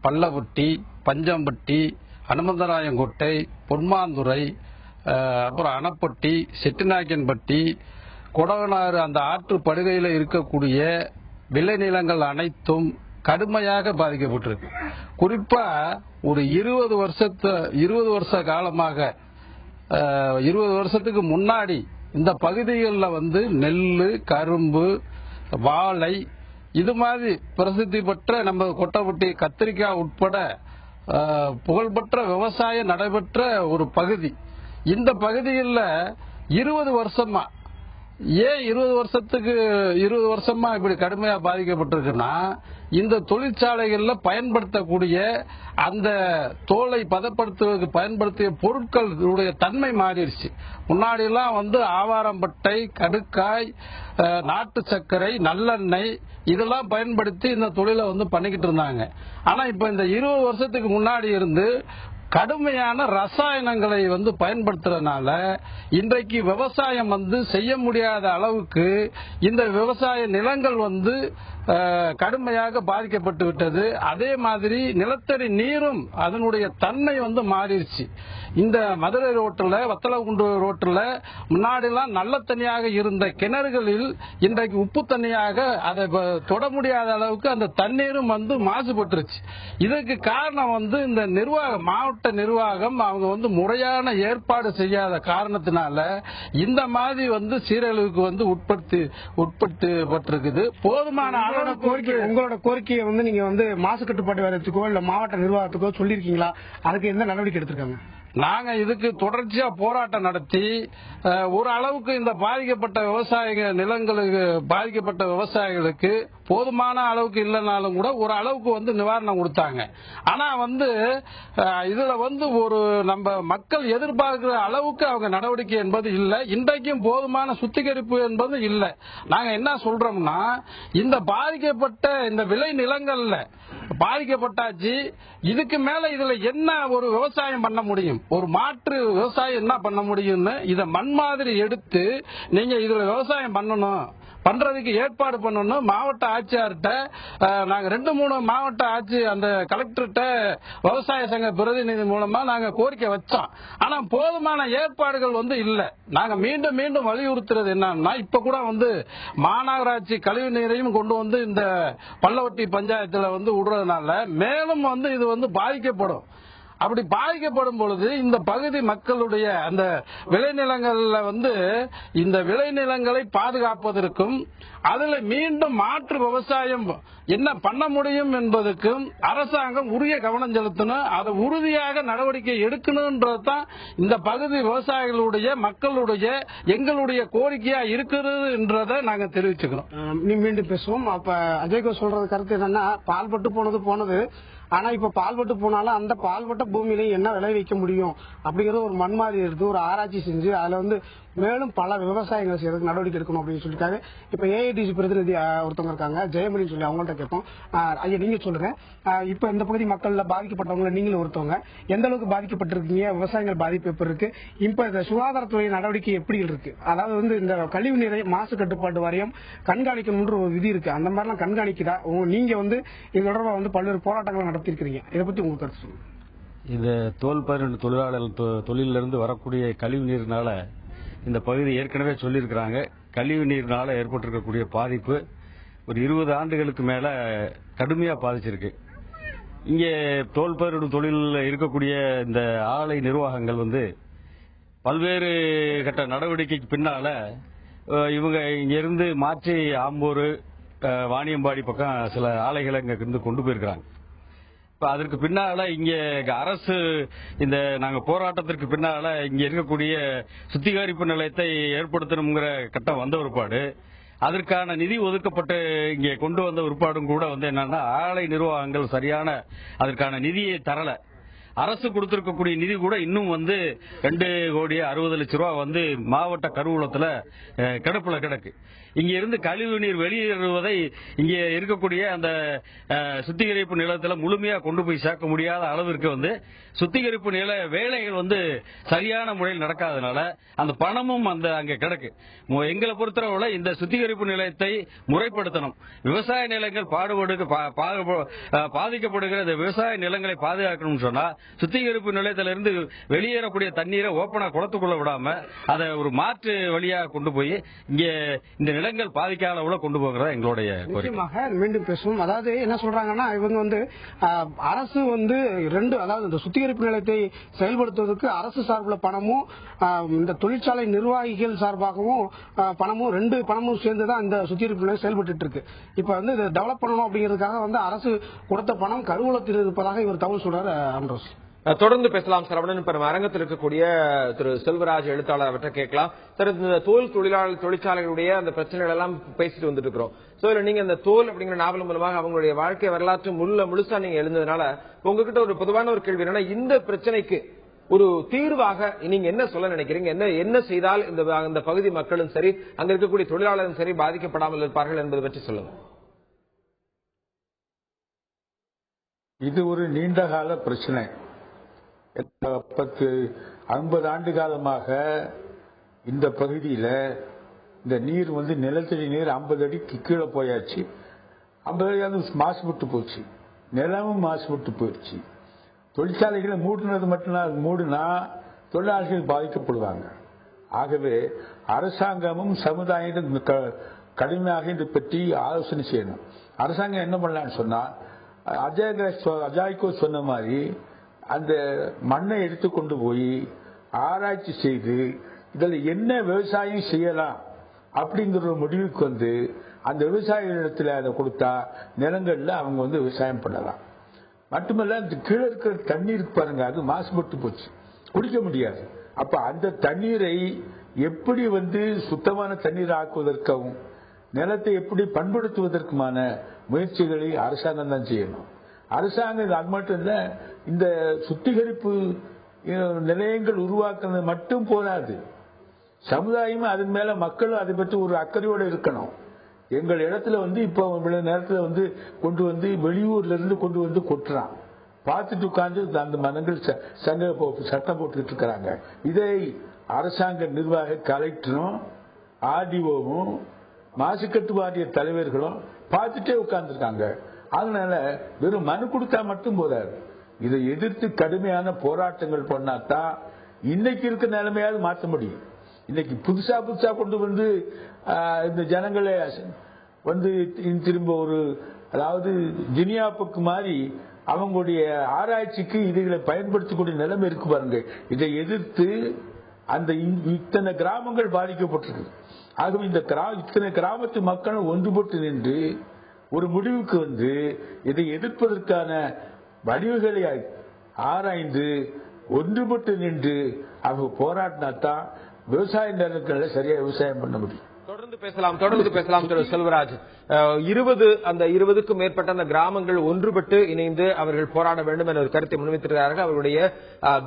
பள்ளப்பட்டி, பஞ்சம்பட்டி, அனுமந்தராயங்கோட்டை, பொன்மாந்துறை, அப்புறம் அணப்பட்டி, செட்டிநாயக்கன்பட்டி, கொடவனாறு அந்த ஆற்று படுகையில் இருக்கக்கூடிய விளைநிலங்கள் அனைத்தும் கடுமையாக பாதிக்கப்பட்டிருக்கு. குறிப்பா ஒரு 20 வருஷ காலமாக 20 வருஷத்துக்கு முன்னாடி இந்த பகுதிகளில் வந்து நெல்லு, கரும்பு, வாழை இது மாதிரி பிரசித்தி பெற்ற நம்ம கொட்டப்பட்டி, கத்திரிக்காய் உட்பட புகழ்பெற்ற விவசாயம் நடைபெற்ற ஒரு பகுதி. இந்த பகுதியில் 20 வருஷமா, ஏன் 20 வருஷமா இப்படி கடுமையா பாதிக்கப்பட்டிருக்குன்னா, இந்த தொழிற்சாலைகள்ல பயன்படுத்தக்கூடிய அந்த தோலை பதப்படுத்துவதற்கு பயன்படுத்திய பொருட்களுடைய தன்மை மாறிடுச்சு. முன்னாடி எல்லாம் வந்து ஆவாரம்பட்டை, கடுக்காய், நாட்டு சர்க்கரை, நல்லெண்ணெய் இதெல்லாம் பயன்படுத்தி இந்த தொழிலை வந்து பண்ணிக்கிட்டு இருந்தாங்க. ஆனா இப்ப இந்த 20 வருஷத்துக்கு முன்னாடி இருந்து கடுமையான ரசாயனங்களை வந்து பயன்படுத்துறதுனால இன்றைக்கு விவசாயம் வந்து செய்ய முடியாத அளவுக்கு இந்த விவசாய நிலங்கள் வந்து கடுமையாக பாதிக்கப்பட்டு விட்டது. அதே மாதிரி நிலத்தடி நீரும் அதனுடைய தன்மை வந்து மாறிடுச்சு. இந்த மதுரை ரோட்டில், வத்தலகுண்டு ரோட்டில் முன்னாடிலாம் நல்ல தண்ணியாக இருந்த கிணறுகளில் இன்றைக்கு உப்பு தண்ணியாக அதை தொட முடியாத அளவுக்கு அந்த தண்ணீரும் வந்து மாசுபட்டுருச்சு. இதுக்கு காரணம் வந்து இந்த நிர்வாகம், மாவட்ட நிர்வாகம் அவங்க வந்து முறையான ஏற்பாடு செய்யாத காரணத்தினால இந்த மாதிரி வந்து சீரழிவுக்கு வந்து உட்படுத்தப்பட்டிருக்குது. போதுமான உங்களோட கோரிக்கையை வந்து நீங்க வந்து மாசு கட்டுப்பாட்டு வாரியத்துக்கோ இல்ல மாவட்ட நிர்வாகத்துக்கோ சொல்லிருக்கீங்களா? அதுக்கு எந்த நடவடிக்கை எடுத்திருக்காங்க? நாங்க இதுக்கு தொடர்ச்சியா போராட்டம் நடத்தி ஒரு அளவுக்கு இந்த பாதிக்கப்பட்ட பாதிக்கப்பட்ட விவசாயிகளுக்கு போதுமான அளவுக்கு இல்லைனாலும் கூட ஒரு அளவுக்கு வந்து நிவாரணம் கொடுத்தாங்க. ஆனா வந்து இதுல வந்து ஒரு நம்ம மக்கள் எதிர்பார்க்கிற அளவுக்கு அவங்க நடவடிக்கை என்பது இல்லை. இன்றைக்கும் போதுமான சுத்திகரிப்பு என்பது இல்லை. நாங்க என்ன சொல்றோம்னா, இந்த பாதிக்கப்பட்ட இந்த விளை நிலங்கள்ல பாதிக்கப்பட்டாச்சு, இதுக்கு மேல இதுல என்ன ஒரு விவசாயம் பண்ண முடியும், ஒரு மாற்று விவசாயம் என்ன பண்ண முடியும்னு இதை மண் மாதிரி எடுத்து நீங்க இதுல விவசாயம் பண்றதுக்கு ஏற்பாடு பண்ணணும். மாவட்ட ஆட்சியார்கிட்ட நாங்க 2-3 மாவட்ட ஆட்சி அந்த கலெக்டர்கிட்ட விவசாய சங்க பிரதிநிதி மூலமா நாங்க கோரிக்கை வச்சோம். ஆனா போதுமான ஏற்பாடுகள் வந்து இல்ல. நாங்க மீண்டும் மீண்டும் வலியுறுத்துறது என்னன்னா, இப்ப கூட வந்து மாநகராட்சி கழிவு நீரையும் கொண்டு வந்து இந்த பள்ளவட்டி பஞ்சாயத்துல வந்து விடுறதுனால மேலும் வந்து இது வந்து பாதிக்கப்படும். அப்படி பாதிக்கப்படும் பொழுது இந்த பகுதி மக்களுடைய அந்த விளைநிலங்கள்ல வந்து இந்த விளைநிலங்களை பாதுகாப்பதற்கும் அதுல மீண்டும் மாற்று விவசாயம் என்ன பண்ண முடியும் என்பதற்கும் அரசாங்கம் உரிய கவனம் செலுத்தணும். அதை உறுதியாக நடவடிக்கை எடுக்கணும்ன்றதுதான் இந்த பகுதி விவசாயிகளுடைய, மக்களுடைய, எங்களுடைய கோரிக்கையா இருக்கிறது என்றதை நாங்க தெரிவிச்சுக்கிறோம். மீண்டும் பேசுவோம். அப்ப அஜய்கோ சொல்றது கருத்து என்னன்னா, பால்பட்டு போனது ஆனா இப்ப பால்பட்டு போனாலும் அந்த பால்பட்ட பூமியில என்ன விளைவிக்க முடியும் அப்படிங்கறது ஒரு மண் மாதிரி எடுத்து ஒரு ஆராய்ச்சி செஞ்சு அதுல வந்து மேலும் பல விவசாயங்கள் செய்யறதுக்கு நடவடிக்கை எடுக்கணும் அப்படின்னு சொல்லிருக்காங்க. இப்ப ஏஐடிசி பிரதிநிதி ஒருத்தவங்க இருக்காங்க, ஜெயமணின்னு சொல்லி, அவங்கள்ட்ட கேட்போம். ஐயா, நீங்க சொல்லுங்க, இப்ப இந்த பகுதி மக்கள்ல பாதிக்கப்பட்டவங்க நீங்களும் ஒருத்தவங்க, எந்த அளவுக்கு பாதிக்கப்பட்டிருக்கீங்க, விவசாயங்கள் பாதிப்பு எப்படி இருக்கு, இப்ப இந்த சுகாதாரத்துறை நடவடிக்கை எப்படி இருக்கு, அதாவது வந்து இந்த கழிவு நீரை மாசு கட்டுப்பாட்டு வாரியம் கண்காணிக்கணும்ன்ற ஒரு விதி இருக்கு, அந்த மாதிரிலாம் கண்காணிக்குதா? நீங்க வந்து இது தொடர்பாக வந்து பல்வேறு போராட்டங்களை நடத்திருக்கிறீங்க, இதை பத்தி உங்க கருத்து சொல்லுங்க. இது தோல் பயிர் தொழிலாளர்கள் தொழிலிருந்து வரக்கூடிய கழிவு நீர்னால இந்த பகுதி ஏற்கனவே சொல்லியிருக்கிறாங்க. கழிவு நீர்னால ஏற்பட்டிருக்கக்கூடிய பாதிப்பு ஒரு 20 ஆண்டுகளுக்கு மேல கடுமையா பாதிச்சிருக்கு. இங்கே தோல் பயிர் தொழிலில் இருக்கக்கூடிய இந்த ஆலை நிர்வாகங்கள் வந்து பல்வேறு கட்ட நடவடிக்கைக்கு பின்னால இவங்க இங்க இருந்து மாற்றி ஆம்பூர், வாணியம்பாடி பக்கம் சில ஆலைகளை இங்க இருந்து கொண்டு போயிருக்கிறாங்க. இப்ப அதற்கு பின்னால இங்க அரசு இந்த நாங்க போராட்டத்திற்கு பின்னால இங்க இருக்கக்கூடிய சுத்திகரிப்பு நிலையத்தை ஏற்படுத்தணுங்கிற கட்டம் வந்த ஒருபாடு அதற்கான நிதி ஒதுக்கப்பட்டு இங்கே கொண்டு வந்த ஒருபாடும் கூட என்னன்னா ஆலை நிர்வாகங்கள் சரியான அதற்கான நிதியை தரல. அரசு கொடுத்திருக்கக்கூடிய நிதி கூட இன்னும் 2,60,00,000 மாவட்ட கருவூலத்துல கிடப்புல கிடக்கு. இங்க இருந்து கழிவு நீர் வெளியேறுவதை இங்கே இருக்கக்கூடிய அந்த சுத்திகரிப்பு நிலையத்தில் முழுமையா கொண்டு போய் சேர்க்க முடியாத அளவிற்கு சுத்திகரிப்பு நில வேலைகள் சரியான முறையில் நடக்காதனால அந்த பணமும் அங்க கிடக்கு. எங்களை பொறுத்தவரை இந்த சுத்திகரிப்பு நிலையத்தை முறைப்படுத்தணும். விவசாய நிலங்கள் பாதிக்கப்படுகிற இந்த விவசாய நிலங்களை பாதுகாக்கணும்னு சொன்னா சுத்திகரிப்பு நிலையத்திலிருந்து வெளியேறக்கூடிய தண்ணீரை ஓப்பனா குளத்துக்குள்ள விடாம அதை ஒரு மாற்று வழியாக கொண்டு போய் இங்கே இந்த நிலங்கள் பாதிக்காத அளவுல கொண்டு போகிறதா எங்களுடைய கோரிக்கை. மீண்டும் பேசுவோம். அதாவது என்ன சொல்றாங்கன்னா இவங்க அரசு அதாவது இந்த சுத்திகரிப்பு நிலையத்தை செயல்படுத்துவதற்கு அரசு சார்பில் பணமும் இந்த தொழிற்சாலை நிர்வாகிகள் சார்பாகவும் பணமும் 2 பணமும் சேர்ந்துதான் இந்த சுத்திகரிப்பு நிலையம் செயல்பட்டு இருக்கு. இப்ப இதை டெவலப் பண்ணணும் அப்படிங்கிறதுக்காக அரசு கொடுத்த பணம் கருவூலத்தில் இருப்பதாக இவர் தகவல் சொல்றாரு. ஆண்ட்ரோஸ் தொடர்ந்து பேசலாம் சரவணன். இப்ப நம்ம அரங்கத்தில் இருக்கக்கூடிய திரு செல்வராஜ் எழுத்தாளர் அவற்றை கேட்கலாம். சார், இந்த தோல் தொழிற்சாலைகளுடைய அந்த பிரச்சனைகள் எல்லாம் பேசிட்டு வந்துட்டு இருக்கிறோம். சோ இதுல நீங்க இந்த தோல் அப்படிங்கிற நாவல் மூலமாக அவங்களுடைய வாழ்க்கை வரலாற்று முழுசா நீங்க எழுந்ததுனால உங்ககிட்ட ஒரு பொதுவான ஒரு கேள்வி என்னன்னா, இந்த பிரச்சனைக்கு ஒரு தீர்வாக நீங்க என்ன சொல்ல நினைக்கிறீங்க? என்ன செய்தால் இந்த பகுதி மக்களும் சரி அங்க இருக்கக்கூடிய தொழிலாளரும் சரி பாதிக்கப்படாமல் இருப்பார்கள் என்பதை பற்றி சொல்லுங்க. இது ஒரு நீண்டகால பிரச்சனை. 50 ஆண்டு காலமாக இந்த பகுதியில் இந்த நீர் நிலத்தடி நீர் 50 அடிக்கு கீழே போயாச்சு. 50 அடி மாசுபட்டு போச்சு, நிலமும் மாசுபட்டு போயிடுச்சு. தொழிற்சாலைகளை மூடினது மட்டும் மூடினா தொழிலாளர்கள் பாதிக்கப்படுவாங்க. ஆகவே அரசாங்கமும் சமுதாயம் கடுமையாக இதை பற்றி ஆலோசனை செய்யணும். அரசாங்கம் என்ன பண்ணலான்னு சொன்னா, அஜாய்கோ சொன்ன மாதிரி அந்த மண்ணை எடுத்துக்கொண்டு போய் ஆராய்ச்சி செய்து இதில் என்ன விவசாயம் செய்யலாம் அப்படிங்கிற ஒரு முடிவுக்கு அந்த விவசாயிகளிடத்தில் அதை கொடுத்தா நிலங்கள்ல அவங்க விவசாயம் பண்ணலாம். மட்டுமல்ல, அந்த கீழே இருக்கிற தண்ணீருக்கு பாருங்க, அது மாசுபட்டு போச்சு, குடிக்க முடியாது. அப்ப அந்த தண்ணீரை எப்படி சுத்தமான தண்ணீர் ஆக்குவதற்கும் நிலத்தை எப்படி பண்படுத்துவதற்குமான முயற்சிகளை அரசாங்கம் தான் செய்யணும். அரசாங்கம் அது மட்டும் இல்ல, இந்த சுத்திகரிப்பு நிலையங்கள் உருவாக்குறது மட்டும் போதாது, சமுதாயமும் அதன் மேல மக்களும் அதை பற்றி ஒரு அக்கறையோடு இருக்கணும். எங்கள் இடத்துல இப்ப நேரத்தில் கொண்டு வெளியூர்ல இருந்து கொண்டு கொட்டுறான், பார்த்துட்டு உட்கார்ந்து அந்த மனங்கள் சட்டம் போட்டுக்கிட்டு இருக்கிறாங்க. இதை அரசாங்க நிர்வாக கலெக்டரும் ஆர்டிஓவும் மாசு கட்டுப்பாட்டிய தலைவர்களும் பார்த்துட்டே உட்கார்ந்துருக்காங்க. அதனால வெறும் மனு கொடுத்தா மட்டும் போதாது, இதை எதிர்த்து கடுமையான போராட்டங்கள் பண்ணாதான் இன்னைக்கு இருக்க நிலைமையாவது மாற்ற முடியும். இன்னைக்கு புதுசா கொண்டு இந்த ஜனங்களை திரும்ப அதாவது ஜினியாப்புக்கு மாதிரி அவங்களுடைய ஆராய்ச்சிக்கு இதுகளை பயன்படுத்தக்கூடிய நிலைமை இருக்கு பாருங்க. இதை எதிர்த்து அந்த இத்தனை கிராமங்கள் பாதிக்கப்பட்டிருக்கு. ஆகவே இத்தனை கிராமத்து மக்களும் ஒன்றுபட்டு நின்று ஒரு முடிவுக்கு இதை எதிர்ப்பதற்கான வடிவுகளை ஆராய்ந்து ஒன்றுபட்டு நின்று அவங்க போராட்டினாத்தான் விவசாய நிலங்களை சரியா விவசாயம் பண்ண முடியும். தொடர்ந்து பேசலாம் திரு செல்வராஜ். 20க்கும் மேற்பட்ட அந்த கிராமங்கள் ஒன்றுபட்டு இணைந்து அவர்கள் போராட வேண்டும் என்ற ஒரு கருத்தை முன்வைத்திருக்கிறார்கள். அவருடைய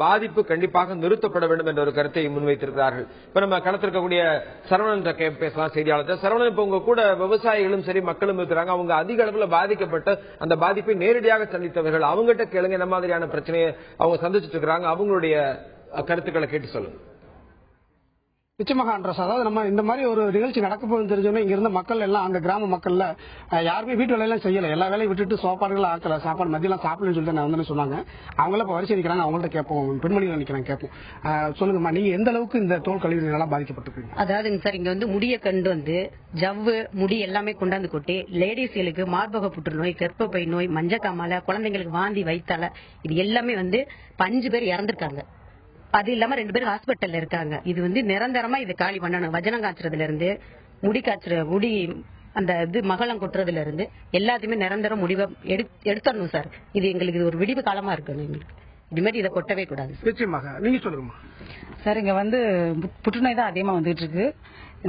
பாதிப்பு கண்டிப்பாக நிறுத்தப்பட வேண்டும் என்ற ஒரு கருத்தை முன்வைத்திருக்கிறார்கள். இப்ப நம்ம களத்திற்கக்கூடிய சரவணன் பேசலாம், செய்தியாளர் சரவணன். இப்ப உங்க கூட விவசாயிகளும் சரி மக்களும் இருக்கிறாங்க, அவங்க அதிக அளவில் பாதிக்கப்பட்டு அந்த பாதிப்பை நேரடியாக சந்தித்தவர்கள். அவங்ககிட்ட கேளுங்க என்ன மாதிரியான பிரச்சனையை அவங்க சந்திச்சுட்டு இருக்கிறாங்க, அவங்களுடைய கருத்துக்களை கேட்டு சொல்லுங்க. நிச்சயமாக ஆண்ட்ரோஸ், அதாவது நம்ம இந்த மாதிரி ஒரு நிகழ்ச்சி நடக்க போகுதுன்னு தெரிஞ்சோன்னா இங்க இருந்த மக்கள் எல்லாம் அந்த கிராம மக்கள்ல யாருமே வீட்டு வேலையெல்லாம் செய்யல, எல்லா வேலையும் விட்டுட்டு சாப்பாடுகள் ஆக்கல, சாப்பாடு மதியம் சாப்பிடணும்னு சொல்லிட்டு நான் சொன்னாங்க. அவங்கள இப்ப வரிசை நிக்கிறாங்க, அவங்கள்ட்ட கேட்போம், பெண்மணிகள் நிக்கிறாங்க, கேட்போம். சொல்லுங்கம்மா, நீங்க எந்த அளவுக்கு இந்த தோல் கழிவுகளால் பாதிக்கப்பட்டிருக்கீங்க? அதாவதுங்க சார், இங்க முடிய கண்டு ஜவ்வு முடி எல்லாமே கொண்டாந்து கொட்டி லேடிஸ்களுக்கு மார்பக புற்றுநோய், கர்ப்பப்பை நோய், மஞ்சக்காமால, குழந்தைங்களுக்கு வாந்தி வைத்தால, இது எல்லாமே 5 பேர் இறந்திருக்காங்க. அது இல்லாம 2 பேர் ஹாஸ்பிட்டல்ல இருக்காங்க. இது நிரந்தரமா இது காலி பண்ணணும். வஜனம் காய்ச்சறதுல இருந்து முடி அந்த இது மகளம் கொட்டுறதுல இருந்து எல்லாத்தையுமே நிரந்தர முடிவை எடுத்துடணும் சார். இது எங்களுக்கு இது ஒரு விடிவு காலமா இருக்கணும். எங்களுக்கு இது மாதிரி இதை கொட்டவே கூடாது. நிச்சயமாக நீங்க சொல்லுங்கம்மா. சார் இங்க வந்து புற்றுநோய் தான் அதிகமா வந்துட்டு இருக்கு.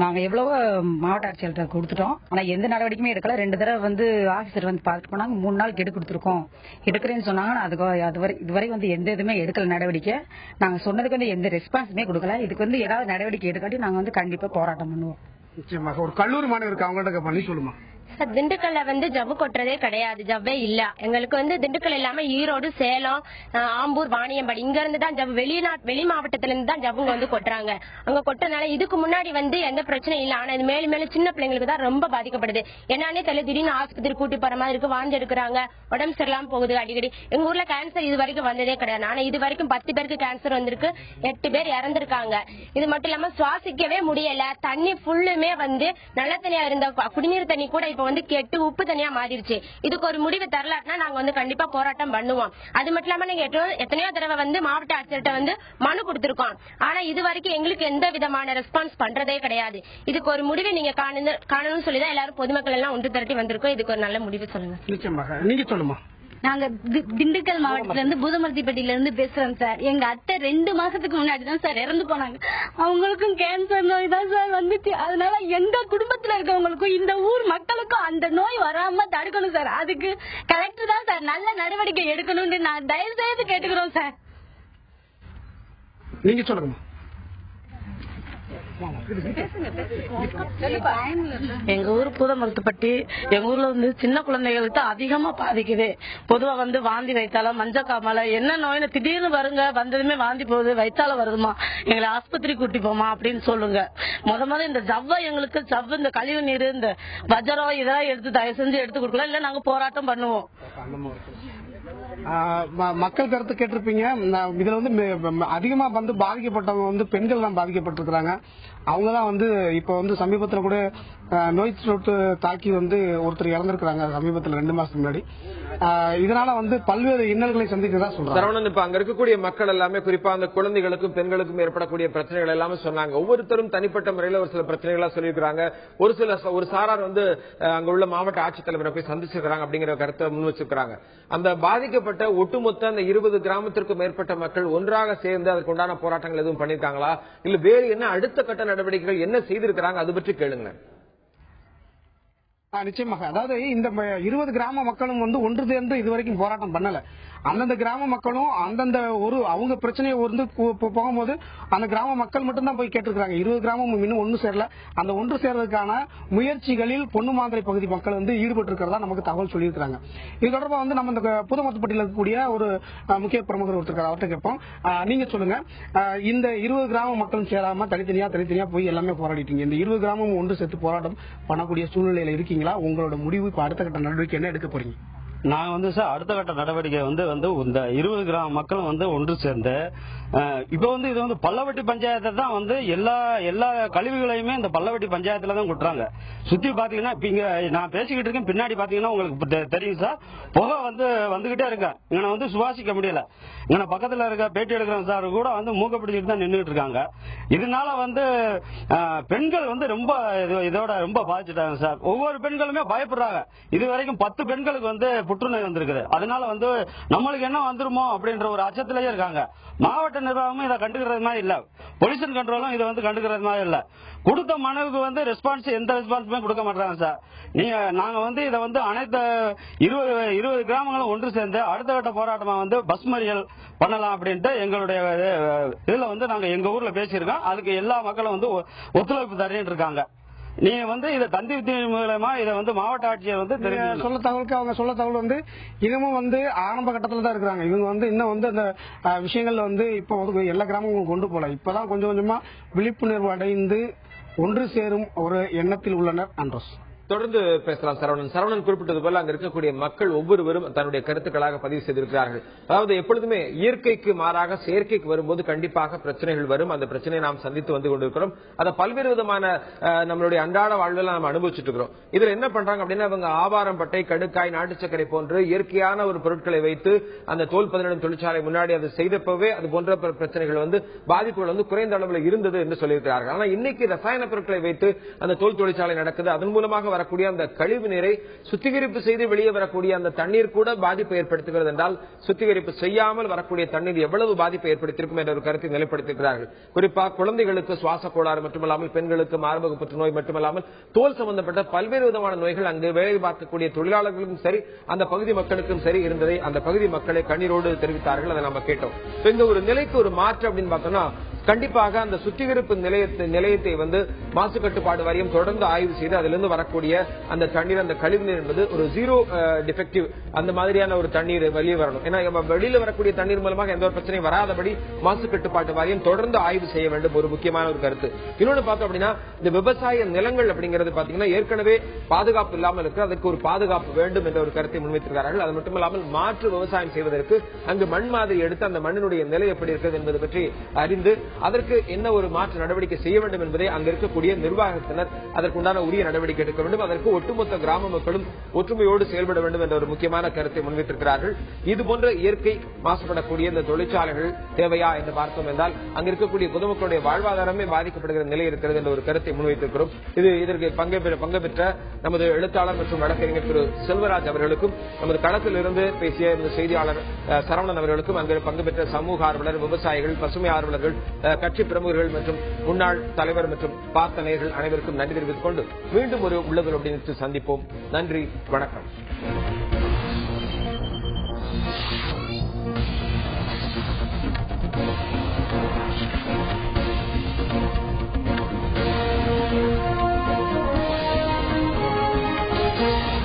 நாங்க எவ்வளவோ மாவட்ட ஆட்சியர்கிட்ட கொடுத்துட்டோம். ஆனா எந்த நடவடிக்கையுமே எடுக்கல. 2 தடவை வந்து ஆபீசர் வந்து பார்த்துட்டு போனாங்க. 3 நாள் கெடு கொடுத்துருக்கோம் எடுக்கிறேன்னு சொன்னாங்க. இதுவரை வந்து எந்த இதுவுமே எடுக்கல நடவடிக்கை. நாங்க சொன்னதுக்கு வந்து எந்த ரெஸ்பான்ஸுமே கொடுக்கல. இதுக்கு வந்து ஏதாவது நடவடிக்கை எடுக்காட்டி நாங்க வந்து கண்டிப்பா போராட்டம் பண்ணுவோம். நிச்சயமாக ஒரு கல்லூரி மாணவருக்கு அவங்கள்ட்ட பண்ணி சொல்லுமா. சார் திண்டுக்கல்ல வந்து ஜவ்வு கொட்டுறதே கிடையாது. ஜவ்வே இல்ல. எங்களுக்கு வந்து திண்டுக்கல் இல்லாம ஈரோடு, சேலம், ஆம்பூர், வாணியம்பாடி இங்க இருந்து தான் ஜவ்வு, வெளி மாவட்டத்துல இருந்து தான் ஜவ்வுங்க வந்து கொட்டுறாங்க. அங்க கொட்டனால இதுக்கு முன்னாடி வந்து எந்த பிரச்சனையும் இல்ல. ஆனா இது மேலும் மேலும் சின்ன பிள்ளைங்களுக்கு தான் ரொம்ப பாதிக்கப்படுது. என்னன்னே தெரியல. திடீர்னு ஆஸ்பத்திரி கூட்டி போற மாதிரி இருக்கு. வாந்தி எடுக்கிறாங்க, உடம்பு சரியில்லாம போகுது அடிக்கடி. எங்க ஊர்ல கேன்சர் இது வரைக்கும் வந்ததே கிடையாது. ஆனா இது வரைக்கும் 10 பேருக்கு கேன்சர் வந்திருக்கு, 8 பேர் இறந்திருக்காங்க. இது மட்டும் இல்லாம சுவாசிக்கவே முடியல. தண்ணி ஃபுல்லுமே வந்து நல்ல தண்ணியா இருந்த குடிநீர் தண்ணி கூட இப்ப வந்து கெட்டு உப்பு தனியா மாறிடுச்சு. இதுக்கு ஒரு முடிவு தரலாட்னா நாங்க வந்து கண்டிப்பா போராட்டம் பண்ணுவோம். அது மட்டும் இல்லாம நீங்க எத்தனையோ தடவை வந்து மாவட்ட ஆட்சியர்கிட்ட வந்து மனு கொடுத்திருக்கோம். ஆனா இது வரைக்கும் எங்களுக்கு எந்த விதமான ரெஸ்பான்ஸ் பண்றதே கிடையாது. இதுக்கு ஒரு முடிவு நீங்க காணணும்னு சொல்லிதான் எல்லாரும் பொதுமக்கள் எல்லாம் ஒன்று திரட்டி வந்திருக்கோம். இதுக்கு ஒரு நல்ல முடிவு சொல்லுங்க. நிச்சயமாக நீங்க சொல்லுமா. நாங்க திண்டுக்கல் மாவட்டத்துல இருந்து பூதமர்த்திப்பட்டியில இருந்து பேசுறோம் சார். எங்க அத்தை 2 மாசத்துக்கு முன்னாடிதான் சார் இறந்து போனாங்க. அவங்களுக்கும் கேன்சர் நோய் தான் சார் வந்துச்சு. அதனால எங்க குடும்பத்துல இருக்கவங்களுக்கும் இந்த ஊர் மக்களுக்கும் அந்த நோய் வராம தடுக்கணும் சார். அதுக்கு கலெக்டர் தான் சார் நல்ல நடவடிக்கை எடுக்கணும்னு நான் தயவு செய்து கேட்டுக்கிறோம் சார். நீங்க சொல்லுங்க. எங்க ஊர் பூதமருத்துப்பட்டி. எங்க ஊர்ல வந்து சின்ன குழந்தைகளுக்கு அதிகமா பாதிக்குது. பொதுவா வந்து வாந்தி வைத்தால, மஞ்சக்காமல என்ன நோயின்னு திடீர்னு வருங்க. வந்ததுமே வாந்தி போகுது, வைத்தால வருதுமா, எங்களை ஆஸ்பத்திரி கூட்டி போமா அப்படின்னு சொல்லுங்க. முத இந்த ஜவ்வை எங்களுக்கு இந்த கழிவு நீர், இந்த வஜரம் இதெல்லாம் எடுத்து தயவு செஞ்சு எடுத்து கொடுக்கலாம். இல்ல நாங்க போராட்டம் பண்ணுவோம். மக்கள் கருத்து கேட்டிருப்பீங்க. இதுல வந்து அதிகமா வந்து பாதிக்கப்பட்டவங்க வந்து பெண்கள் தான் பாதிக்கப்பட்டிருக்கிறாங்க. அவங்கதான் வந்து இப்ப வந்து சமீபத்துல கூட நோய் தொற்று தாக்கி வந்து ஒருத்தர் இறந்திருக்கிறாங்க சமீபத்துல 2 மாசத்துக்கு முன்னாடி. இதனால வந்து பல்வேறு இன்னல்களை சந்திக்கிறதா சொல்றாங்க. சரவணன், இப்ப அங்க இருக்கக்கூடிய மக்கள் எல்லாமே குறிப்பா அந்த குழந்தைகளுக்கும் பெண்களுக்கும் ஏற்படக்கூடிய பிரச்சனைகள் எல்லாமே சொன்னாங்க. ஒவ்வொருத்தரும் தனிப்பட்ட முறையில ஒரு சில பிரச்சனைகளா சொல்லியிருக்காங்க. ஒரு சாரார் வந்து அங்க உள்ள மாவட்ட ஆட்சித்தலைவரை போய் சந்திச்சிருக்காங்க அப்படிங்கிற கருத்தை முன் வச்சிருக்காங்க. அந்த பாதிக்கப்பட்ட ஒட்டுமொத்த அந்த 20 கிராமத்திற்கும் மேற்பட்ட மக்கள் ஒன்றாக சேர்ந்து அதற்கு உண்டான போராட்டங்கள் எதுவும் பண்ணிருக்காங்களா, இல்ல வேறு என்ன அடுத்த கட்ட நடவடிக்கைகள் என்ன செய்திருக்கிறாங்க, அது பற்றி கேளுங்க. நிச்சயமாக. அதாவது இந்த 20 கிராம மக்களும் வந்து ஒன்று சேர்ந்து இதுவரைக்கும் போராட்டம் பண்ணல. அந்தந்த கிராம மக்களும் அந்தந்த அவங்க பிரச்சனையை வந்து போகும்போது அந்த கிராம மக்கள் மட்டும் தான் போய் கேட்டிருக்காங்க. 20 கிராமம் இன்னும் ஒன்று சேரல. அந்த ஒன்று சேர்றதுக்கான முயற்சிகளில் பொன்னுமாந்திரை பகுதி மக்கள் வந்து ஈடுபட்டு இருக்கிறதா நமக்கு தகவல் சொல்லியிருக்காங்க. இது தொடர்பாக வந்து நம்ம இந்த பூதமருத்துப்பட்டியில் இருக்கக்கூடிய ஒரு முக்கிய பிரமுகர் ஒருத்தர், அவர்கிட்ட கேட்போம். நீங்க சொல்லுங்க, இந்த 20 கிராம மக்களும் சேராம தனித்தனியா போய் எல்லாமே போராடிட்டீங்க. இந்த 20 கிராமம் ஒன்று சேர்த்து போராட்டம் பண்ணக்கூடிய சூழ்நிலையில இருக்கீங்களா? உங்களோட முடிவு இப்ப அடுத்த கட்ட நடவடிக்கை என்ன எடுக்க போறீங்க? நாங்க வந்து சார் அடுத்த கட்ட நடவடிக்கை வந்து இந்த 20 கிராம மக்களும் வந்து ஒன்று சேர்ந்து இப்ப வந்து இது வந்து பல்லவட்டி பஞ்சாயத்தை தான் வந்து எல்லா கழிவுகளையுமே இந்த பல்லவட்டி பஞ்சாயத்துல தான் கொட்டுறாங்க. சுத்தி பாத்தீங்கன்னா இப்ப இங்க நான் பேசிக்கிட்டு இருக்கேன், பின்னாடி பாத்தீங்கன்னா உங்களுக்கு தெரியும் சார், புகை வந்துகிட்டே இருக்க. இங்க வந்து சுவாசிக்க முடியல. இங்க பக்கத்துல இருக்க பேட்டி எடுக்கிற சார் கூட வந்து மூக்க பிடிச்சிட்டு தான் நின்றுட்டு இருக்காங்க. இதனால வந்து பெண்கள் வந்து இதோட ரொம்ப பாதிச்சுட்டாங்க சார். ஒவ்வொரு பெண்களுமே பயப்படுறாங்க. இது வரைக்கும் 10 பெண்களுக்கு வந்து புற்றுநோய் வந்திருக்குது. அதனால வந்து நம்மளுக்கு என்ன வந்துருமோ அப்படின்ற ஒரு அச்சத்திலேயே இருக்காங்க. மாவட்ட நிர்வாகமும் இதை கண்டுக்கிறது மாதிரி இல்ல, பொல்யூஷன் கண்ட்ரோலும் இதை வந்து கண்டுக்கிறது மாதிரி இல்ல. கொடுத்த மனுவுக்கு வந்து எந்த ரெஸ்பான்ஸுமே கொடுக்க மாட்டாங்க சார். நாங்க வந்து இதை வந்து அனைத்து 20 கிராமங்களும் ஒன்று சேர்ந்து அடுத்த கட்ட போராட்டமா வந்து பஸ் மறியல் பண்ணலாம் அப்படின்ட்டு எங்களுடைய இதுல வந்து நாங்க எங்க ஊர்ல பேசியிருக்கோம். அதுக்கு எல்லா மக்களும் வந்து ஒத்துழைப்பு தரேன்னு இருக்காங்க. நீங்க வந்து இதை தந்தி மூலமா இதை வந்து மாவட்ட ஆட்சியர் வந்து சொல்ல தகவலுக்கு அவங்க சொல்ல தகவல் வந்து இதுவும் வந்து ஆரம்ப கட்டத்துல தான் இருக்கிறாங்க. இவங்க வந்து இன்னும் வந்து அந்த விஷயங்கள்ல வந்து இப்ப வந்து எல்லா கிராமங்களும் கொண்டு போல. இப்பதான் கொஞ்சம் கொஞ்சமா விழிப்புணர்வு அடைந்து ஒன்று சேரும் ஒரு எண்ணத்தில் உள்ளனர். அன்ரோஸ் தொடர்ந்து பேசலாம். சரவணன் குறிப்பிட்டது போல அங்க இருக்கக்கூடிய மக்கள் ஒவ்வொருவரும் தன்னுடைய கருத்துக்களாக பதிவு செய்திருக்கிறார்கள். அதாவது எப்பொழுதுமே இயற்கைக்கு மாறாக செயற்கைக்கு வரும்போது கண்டிப்பாக பிரச்சனைகள் வரும். அந்த பிரச்சனையை நாம் சந்தித்து வந்து கொண்டிருக்கிறோம். அதை பல்வேறு விதமான நம்மளுடைய அன்றாட வாழ்வில் நாம் அனுபவிச்சுட்டு இருக்கிறோம். இதுல என்ன பண்றாங்க அப்படின்னா, அவங்க ஆவாரம் பட்டை, கடுக்காய், நாட்டு சர்க்கரை போன்று இயற்கையான ஒரு பொருட்களை வைத்து அந்த தோல் பதனிடும் தொழிற்சாலை முன்னாடி அதை செய்தப்பவே அது போன்ற பிரச்சனைகள் வந்து பாதிப்புகள் வந்து குறைந்த அளவில் இருந்தது என்று சொல்லியிருக்கிறார்கள். ஆனா இன்னைக்கு ரசாயன பொருட்களை வைத்து அந்த தோல் தொழிற்சாலை நடக்குது. அதன் மூலமாக வரக்கூடிய அந்த கழிவு நீரை சுத்திகரிப்பு செய்து வெளியே வரக்கூடிய அந்த தண்ணீர் கூட பாதிப்பை ஏற்படுத்துகிறது என்றால் சுத்திகரிப்பு செய்யாமல் வரக்கூடிய தண்ணீர் எவ்வளவு பாதிப்பை ஏற்படுத்தியிருக்கும் என்ற ஒரு கருத்தை நிலைப்படுத்துகிறார்கள். குறிப்பாக குழந்தைகளுக்கு சுவாச கோளாறு மட்டுமல்லாமல் பெண்களுக்கு மார்பக புற்றுநோய் மட்டுமல்லாமல் தோல் சம்பந்தப்பட்ட பல்வேறு விதமான நோய்கள் அங்கு வேலை பார்க்கக்கூடிய தொழிலாளர்களுக்கும் சரி அந்த பகுதி மக்களுக்கும் சரி இருந்ததை அந்த பகுதி மக்களை கண்ணீரோடு தெரிவித்தார்கள். அதை நம்ம கேட்டோம். இந்த ஒரு நிலைக்கு ஒரு மாற்று அப்படின்னு பார்த்தோம்னா கண்டிப்பாக அந்த சுத்திகரிப்பு நிலையத்தை வந்து மாசு கட்டுப்பாடு வாரியம் தொடர்ந்து ஆய்வு செய்து அதிலிருந்து வரக்கூடிய அந்த தண்ணீர் அந்த கழிவுநீர் என்பது ஒரு ஜீரோ டிஃபெக்டிவ் அந்த மாதிரியான ஒரு தண்ணீர் வெளியே வரணும். ஏன்னா வெளியில வரக்கூடிய தண்ணீர் மூலமாக எந்த ஒரு பிரச்சனையும் வராதபடி மாசு கட்டுப்பாட்டு வாரியம் தொடர்ந்து ஆய்வு செய்ய வேண்டும். ஒரு முக்கியமான ஒரு கருத்து. இன்னொன்னு பார்த்தோம் அப்படின்னா இந்த விவசாய நிலங்கள் அப்படிங்கிறது பாத்தீங்கன்னா ஏற்கனவே பாதுகாப்பு இல்லாமல் இருக்கு. அதுக்கு ஒரு பாதுகாப்பு வேண்டும் என்ற ஒரு கருத்தை முன்வைத்திருக்கிறார்கள். அது மட்டுமல்லாமல் மாற்று விவசாயம் செய்வதற்கு அங்கு மண் மாதிரி எடுத்து அந்த மண்ணினுடைய நிலை எப்படி இருக்கிறது என்பது பற்றி அறிந்து அதற்கு என்ன ஒரு மாற்று நடவடிக்கை செய்ய வேண்டும் என்பதை அங்க இருக்கக்கூடிய நிர்வாகத்தினர் அதற்குண்டான உரிய நடவடிக்கை எடுக்க வேண்டும். அதற்கு ஒட்டுமொத்த கிராம மக்களும் ஒற்றுமையோடு செயல்பட வேண்டும் என்ற ஒரு முக்கியமான கருத்தை முன்வைத்திருக்கிறார்கள். இதுபோன்ற இயற்கை மாசுபடக்கூடிய இந்த தொழிற்சாலைகள் தேவையா என்று பார்த்தோம் என்றால் அங்க இருக்கக்கூடிய பொதுமக்களுடைய வாழ்வாதாரமே பாதிக்கப்படுகிற நிலை இருக்கிறது என்ற ஒரு கருத்தை முன்வைத்திருக்கிறோம். இதற்கு பங்கு பெற்ற நமது எழுத்தாளர் மற்றும் வழக்கறிஞர் திரு செல்வராஜ் அவர்களுக்கும் நமது களத்தில் இருந்து பேசிய இந்த செய்தியாளர் சரவணன் அவர்களுக்கும் அங்கு பங்கு பெற்ற சமூக ஆர்வலர், விவசாயிகள், பசுமை ஆர்வலர்கள், கட்சி பிரமுகர்கள் மற்றும் முன்னாள் தலைவர் மற்றும் பார்த்த நேயர்கள் அனைவருக்கும் நன்றி தெரிவித்துக் கொண்டு மீண்டும் ஒரு உள்ளதல் அப்படின்னு சந்திப்போம். நன்றி, வணக்கம். you.